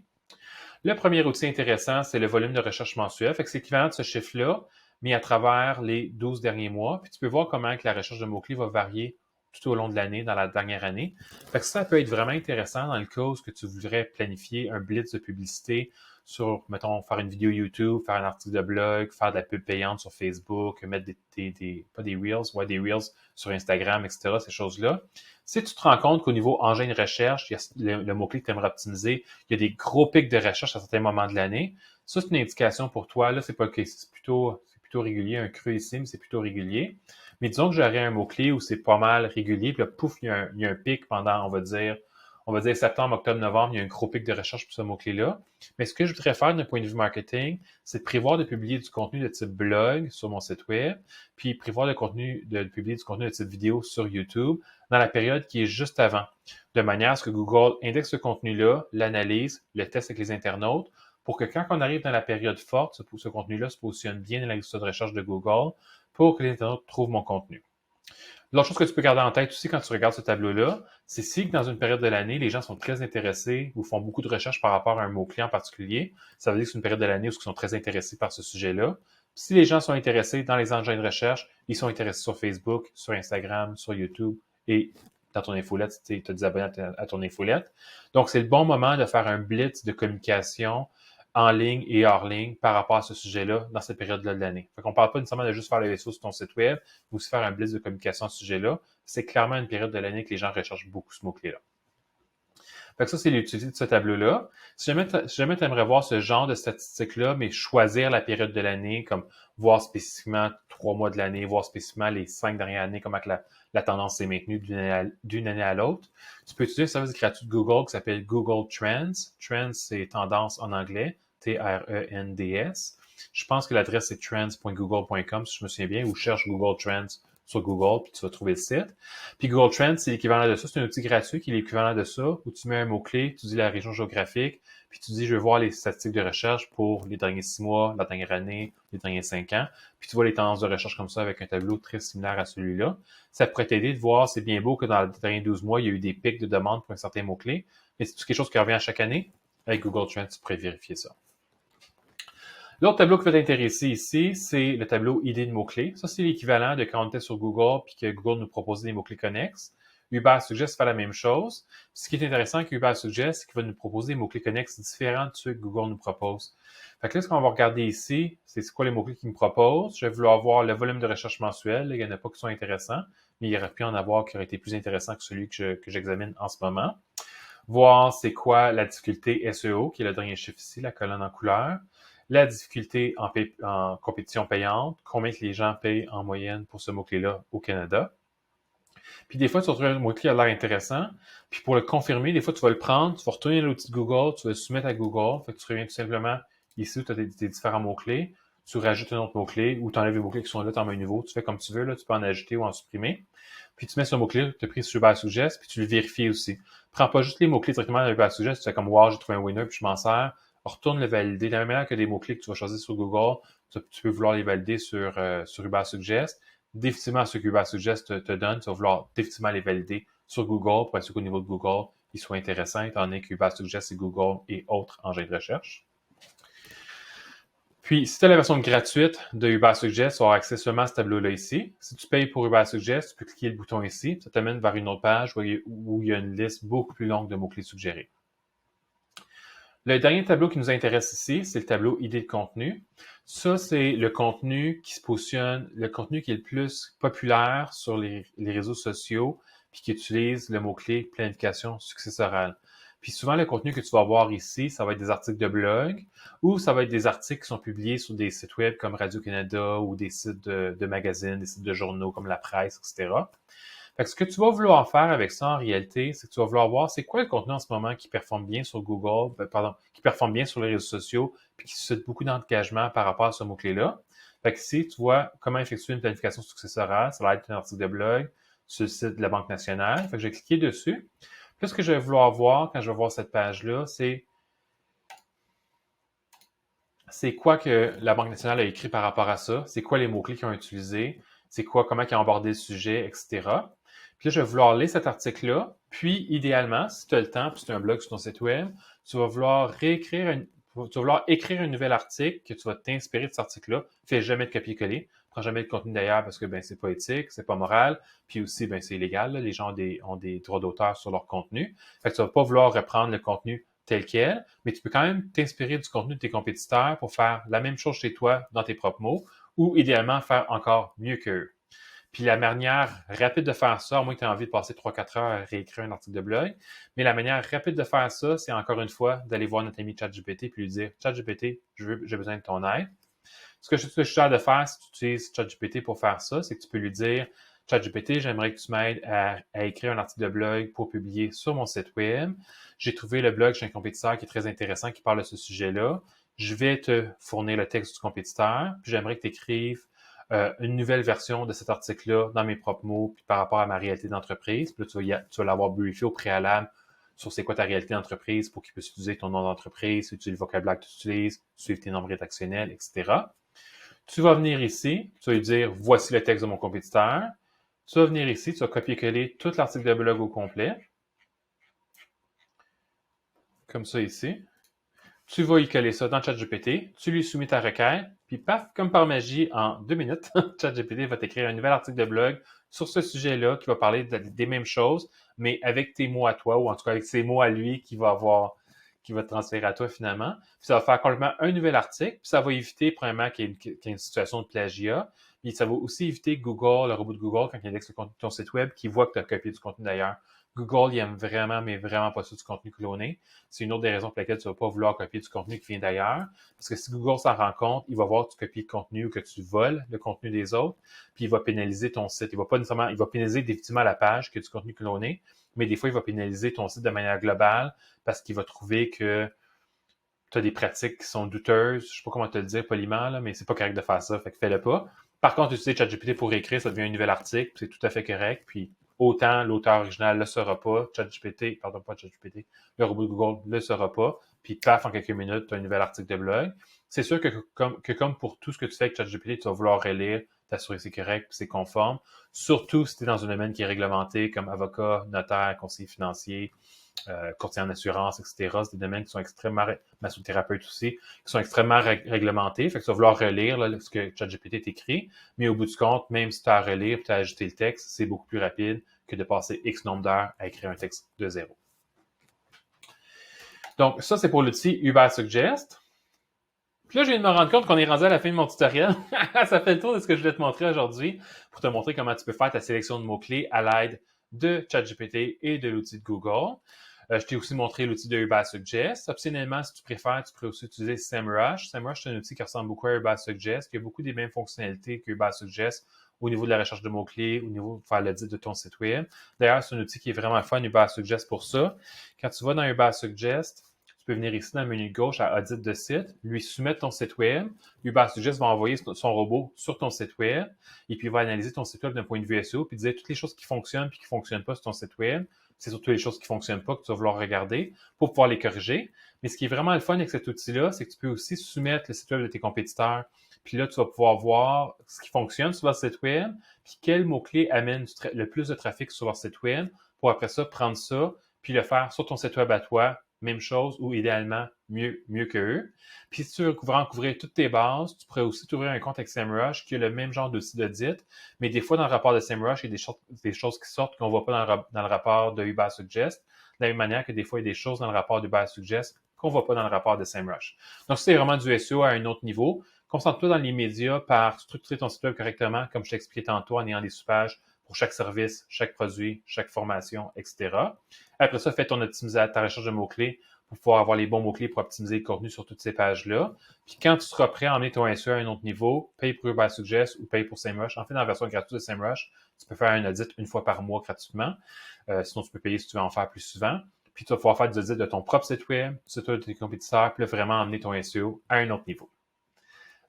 Le premier outil intéressant, c'est le volume de recherche mensuel. Fait que c'est équivalent de ce chiffre-là, mais à travers les 12 derniers mois. Puis tu peux voir comment que la recherche de mots-clés va varier tout au long de l'année, dans la dernière année. Fait que ça peut être vraiment intéressant dans le cas où tu voudrais planifier un blitz de publicité sur, mettons, faire une vidéo YouTube, faire un article de blog, faire de la pub payante sur Facebook, mettre pas des Reels sur Instagram, etc., ces choses-là. Si tu te rends compte qu'au niveau engin de recherche, il y a le mot-clé que tu aimerais optimiser, il y a des gros pics de recherche à certains moments de l'année, ça, c'est une indication pour toi. Là, c'est pas que c'est plutôt régulier, un creux ici, mais c'est plutôt régulier. Mais disons que j'aurais un mot-clé où c'est pas mal régulier, puis là, pouf, il y a un pic pendant, on va dire septembre, octobre, novembre, il y a un gros pic de recherche pour ce mot-clé-là. Mais ce que je voudrais faire d'un point de vue marketing, c'est de prévoir de publier du contenu de type blog sur mon site web, puis prévoir de publier du contenu de type vidéo sur YouTube dans la période qui est juste avant, de manière à ce que Google indexe ce contenu-là, l'analyse, le teste avec les internautes, pour que quand on arrive dans la période forte, ce contenu-là se positionne bien dans la liste de recherche de Google pour que les internautes trouvent mon contenu. L'autre chose que tu peux garder en tête aussi quand tu regardes ce tableau-là, c'est si dans une période de l'année, les gens sont très intéressés ou font beaucoup de recherches par rapport à un mot-clé en particulier, ça veut dire que c'est une période de l'année où ils sont très intéressés par ce sujet-là. Si les gens sont intéressés dans les engins de recherche, ils sont intéressés sur Facebook, sur Instagram, sur YouTube et dans ton infolette, tu as des abonnés à ton infolette. Donc, c'est le bon moment de faire un blitz de communication en ligne et hors ligne par rapport à ce sujet-là dans cette période-là de l'année. Fait qu'on ne parle pas nécessairement de juste faire le SEO sur ton site web, mais aussi faire un blitz de communication à ce sujet-là. C'est clairement une période de l'année que les gens recherchent beaucoup ce mot-clé-là. Fait que ça, c'est l'utilité de ce tableau-là. Si jamais tu aimerais voir ce genre de statistiques-là, mais choisir la période de l'année, comme voir spécifiquement 3 mois de l'année, voir spécifiquement les 5 dernières années, comment que la tendance s'est maintenue d'une année à l'autre, tu peux utiliser un service gratuit de Google qui s'appelle Google Trends. Trends, c'est tendance en anglais, T-R-E-N-D-S. Je pense que l'adresse est trends.google.com si je me souviens bien, ou cherche Google Trends sur Google, puis tu vas trouver le site. Puis Google Trends, c'est l'équivalent de ça. C'est un outil gratuit qui est l'équivalent de ça, où tu mets un mot-clé, tu dis la région géographique, puis tu dis, je veux voir les statistiques de recherche pour les derniers 6 mois, la dernière année, les derniers 5 ans. Puis tu vois les tendances de recherche comme ça avec un tableau très similaire à celui-là. Ça pourrait t'aider de voir, c'est bien beau que dans les derniers 12 mois, il y a eu des pics de demande pour un certain mot-clé, mais c'est quelque chose qui revient à chaque année. Avec Google Trends, tu pourrais vérifier ça. L'autre tableau qui va t'intéresser ici, c'est le tableau idées de mots-clés. Ça, c'est l'équivalent de quand on était sur Google puis que Google nous proposait des mots-clés connexes. Uber Suggest fait la même chose. Ce qui est intéressant avec Uber Suggest, c'est qu'il va nous proposer des mots-clés connexes différents de ceux que Google nous propose. Fait que là, ce qu'on va regarder ici, c'est quoi les mots-clés qu'il me propose. Je vais vouloir voir le volume de recherche mensuel. Là, il n'y en a pas qui sont intéressants, mais il y aurait pu en avoir qui aurait été plus intéressant que celui que j'examine en ce moment. Voir c'est quoi la difficulté SEO, qui est le dernier chiffre ici, la colonne en couleur. La difficulté en compétition payante, combien que les gens payent en moyenne pour ce mot-clé-là au Canada. Puis des fois, tu vas trouver un mot-clé qui a l'air intéressant. Puis pour le confirmer, des fois, tu vas le prendre, tu vas retourner à l'outil de Google, tu vas le soumettre à Google. Fait que tu reviens tout simplement ici où tu as tes différents mots-clés. Tu rajoutes un autre mot-clé ou tu enlèves les mots-clés qui sont là, tu en mets un nouveau. Tu fais comme tu veux, là, tu peux en ajouter ou en supprimer. Puis tu mets ce mot-clé, tu as pris sur Uber Suggest, puis tu le vérifies aussi. Prends pas juste les mots-clés directement dans Uber Suggest, tu fais comme wow, j'ai trouvé un winner, puis je m'en sers. Retourne le valider. De la même manière que des mots-clés que tu vas choisir sur Google, tu peux vouloir les valider sur Uber Suggest. Définitivement, ce que Uber Suggest te donne, tu vas vouloir définitivement les valider sur Google pour être sûr qu'au niveau de Google, ils soient intéressants, étant donné que Uber Suggest, c'est Google et autres engins de recherche. Puis, si tu as la version gratuite de Uber Suggest, tu auras accès seulement à ce tableau-là ici. Si tu payes pour Uber Suggest, tu peux cliquer le bouton ici. Ça t'amène vers une autre page où il y a une liste beaucoup plus longue de mots-clés suggérés. Le dernier tableau qui nous intéresse ici, c'est le tableau idées de contenu. Ça, c'est le contenu qui se positionne, le contenu qui est le plus populaire sur les réseaux sociaux, puis qui utilise le mot-clé planification successorale. Puis souvent, le contenu que tu vas voir ici, ça va être des articles de blog ou ça va être des articles qui sont publiés sur des sites web comme Radio-Canada ou des sites de magazines, des sites de journaux comme La Presse, etc. Fait que ce que tu vas vouloir faire avec ça, en réalité, c'est que tu vas vouloir voir c'est quoi le contenu en ce moment qui performe bien sur Google, qui performe bien sur les réseaux sociaux, puis qui suscite beaucoup d'engagement par rapport à ce mot-clé-là. Fait que ici, tu vois comment effectuer une planification successorale. Ça va être un article de blog sur le site de la Banque nationale. Fait que je vais cliquer dessus. Puis ce que je vais vouloir voir quand je vais voir cette page-là, c'est quoi que la Banque nationale a écrit par rapport à ça, c'est quoi les mots-clés qu'ils ont utilisés, c'est quoi, comment ils ont abordé le sujet, etc. Puis là, je vais vouloir lire cet article-là, puis idéalement, si tu as le temps, puis c'est un blog sur ton site web, tu vas vouloir écrire un nouvel article que tu vas t'inspirer de cet article-là. Fais jamais de copier-coller. Prends jamais de contenu d'ailleurs parce que c'est pas éthique, c'est pas moral, puis aussi c'est illégal. Là. Les gens ont des droits d'auteur sur leur contenu. Fait que tu vas pas vouloir reprendre le contenu tel quel, mais tu peux quand même t'inspirer du contenu de tes compétiteurs pour faire la même chose chez toi dans tes propres mots ou idéalement faire encore mieux qu'eux. Puis la manière rapide de faire ça, à moins que tu aies envie de passer 3-4 heures à réécrire un article de blog, mais la manière rapide de faire ça, c'est encore une fois d'aller voir notre ami ChatGPT puis lui dire « ChatGPT, j'ai besoin de ton aide ». Ce que je suis sûr de faire si tu utilises ChatGPT pour faire ça, c'est que tu peux lui dire « ChatGPT, j'aimerais que tu m'aides à écrire un article de blog pour publier sur mon site web. J'ai trouvé le blog chez un compétiteur qui est très intéressant, qui parle de ce sujet-là. Je vais te fournir le texte du compétiteur, puis j'aimerais que tu écrives une nouvelle version de cet article-là dans mes propres mots, puis par rapport à ma réalité d'entreprise. Puis là, tu vas l'avoir briefé au préalable sur c'est quoi ta réalité d'entreprise pour qu'il puisse utiliser ton nom d'entreprise, utiliser le vocabulaire que tu utilises, suivre tes nombres rédactionnels, etc. Tu vas venir ici, tu vas lui dire « Voici le texte de mon compétiteur ». Tu vas venir ici, tu vas copier-coller tout l'article de blog au complet. Comme ça ici. Tu vas y coller ça dans ChatGPT, tu lui soumets ta requête, puis paf, comme par magie, en 2 minutes, ChatGPT va t'écrire un nouvel article de blog sur ce sujet-là qui va parler des mêmes choses, mais avec tes mots à toi, ou en tout cas avec ses mots à lui qui va te transférer à toi finalement. Puis ça va faire complètement un nouvel article, puis ça va éviter, premièrement, qu'il y ait une situation de plagiat, puis ça va aussi éviter Google, le robot de Google, quand il indexe le contenu de ton site web, qui voit que tu as copié du contenu d'ailleurs. Google, il aime vraiment, mais vraiment pas ça du contenu cloné. C'est une autre des raisons pour lesquelles tu ne vas pas vouloir copier du contenu qui vient d'ailleurs. Parce que si Google s'en rend compte, il va voir que tu copies le contenu ou que tu voles le contenu des autres, puis il va pénaliser ton site. Il va pénaliser définitivement la page qui a du contenu cloné, mais des fois, il va pénaliser ton site de manière globale parce qu'il va trouver que tu as des pratiques qui sont douteuses. Je ne sais pas comment te le dire poliment, là, mais c'est pas correct de faire ça, fait que fais-le pas. Par contre, utiliser ChatGPT pour écrire, ça devient un nouvel article, c'est tout à fait correct. Puis autant l'auteur original ne le saura pas, pas ChatGPT, le robot de Google ne le saura pas, puis paf, en quelques minutes, tu as un nouvel article de blog. C'est sûr que comme pour tout ce que tu fais avec ChatGPT, tu vas vouloir relire, t'assurer que c'est correct, que c'est conforme. Surtout si tu es dans un domaine qui est réglementé, comme avocat, notaire, conseiller financier, courtier en assurance, etc. C'est des domaines qui sont extrêmement, massothérapeute aussi, qui sont extrêmement réglementés. Fait que tu vas vouloir relire là, ce que ChatGPT t'écrit, mais au bout du compte, même si tu as à relire et tu as ajouté le texte, c'est beaucoup plus rapide que de passer X nombre d'heures à écrire un texte de zéro. Donc, ça, c'est pour l'outil Ubersuggest. Puis là, je viens de me rendre compte qu'on est rendu à la fin de mon tutoriel. Ça fait le tour de ce que je voulais te montrer aujourd'hui pour te montrer comment tu peux faire ta sélection de mots-clés à l'aide de ChatGPT et de l'outil de Google. Je t'ai aussi montré l'outil de Ubersuggest. Optionnellement, si tu préfères, tu pourrais aussi utiliser SEMrush. SEMrush, c'est un outil qui ressemble beaucoup à Ubersuggest, qui a beaucoup des mêmes fonctionnalités que Ubersuggest au niveau de la recherche de mots-clés, au niveau de faire l'audit de ton site web. D'ailleurs, c'est un outil qui est vraiment fun, Ubersuggest, pour ça. Quand tu vas dans Ubersuggest, tu peux venir ici dans le menu de gauche à Audit de site, lui soumettre ton site web. Ubersuggest va envoyer son robot sur ton site web et puis il va analyser ton site web d'un point de vue SEO puis dire toutes les choses qui fonctionnent puis qui ne fonctionnent pas sur ton site web. C'est surtout les choses qui ne fonctionnent pas que tu vas vouloir regarder pour pouvoir les corriger. Mais ce qui est vraiment le fun avec cet outil-là, c'est que tu peux aussi soumettre le site web de tes compétiteurs. Puis là, tu vas pouvoir voir ce qui fonctionne sur leur site web, puis quels mots-clés amènent le plus de trafic sur leur site web pour après ça prendre ça, puis le faire sur ton site web à toi, même chose, ou idéalement mieux que eux. Puis si tu veux couvrir toutes tes bases, tu pourrais aussi t'ouvrir un compte avec SEMrush qui a le même genre d'outil d'audit, mais des fois dans le rapport de SEMrush, il y a des choses qui sortent qu'on ne voit pas dans le rapport de Ubersuggest, de la même manière que des fois, il y a des choses dans le rapport d'Ubersuggest qu'on ne voit pas dans le rapport de SEMrush. Donc, c'est vraiment du SEO à un autre niveau. Concentre-toi dans les médias par structurer ton site web correctement, comme je t'ai expliqué tantôt, en ayant des sous-pages pour chaque service, chaque produit, chaque formation, etc. Après ça, fais ta recherche de mots-clés pour pouvoir avoir les bons mots-clés pour optimiser le contenu sur toutes ces pages-là. Puis quand tu seras prêt à emmener ton SEO à un autre niveau, paye pour Ubersuggest ou paye pour SEMrush. En fait, dans la version gratuite de SEMrush, tu peux faire un audit une fois par mois gratuitement. Sinon, tu peux payer si tu veux en faire plus souvent. Puis tu vas pouvoir faire des audits de ton propre site web, site web de tes compétiteurs, puis là, vraiment emmener ton SEO à un autre niveau.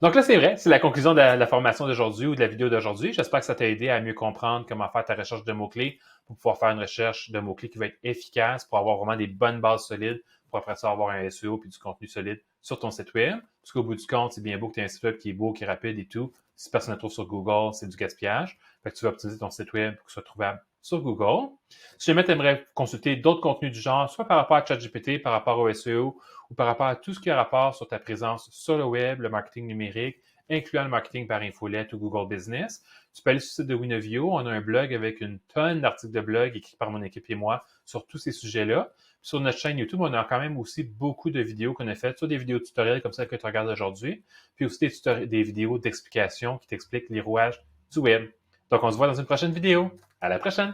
Donc là, c'est vrai, c'est la conclusion de la formation d'aujourd'hui ou de la vidéo d'aujourd'hui. J'espère que ça t'a aidé à mieux comprendre comment faire ta recherche de mots-clés pour pouvoir faire une recherche de mots-clés qui va être efficace pour avoir vraiment des bonnes bases solides pour après ça avoir un SEO puis du contenu solide sur ton site web. Parce qu'au bout du compte, c'est bien beau que tu aies un site web qui est beau, qui est rapide et tout. Si personne ne le trouve sur Google, c'est du gaspillage. Fait que tu vas optimiser ton site web pour qu'il soit trouvable sur Google. Si jamais tu aimerais consulter d'autres contenus du genre, soit par rapport à ChatGPT, par rapport au SEO, ou par rapport à tout ce qui a rapport sur ta présence sur le web, le marketing numérique, incluant le marketing par infolette ou Google Business, tu peux aller sur le site de Winovio. On a un blog avec une tonne d'articles de blog écrits par mon équipe et moi sur tous ces sujets-là. Sur notre chaîne YouTube, on a quand même aussi beaucoup de vidéos qu'on a faites, soit des vidéos tutoriels comme celle que tu regardes aujourd'hui, puis aussi des vidéos d'explication qui t'expliquent les rouages du web. Donc, on se voit dans une prochaine vidéo. À la prochaine!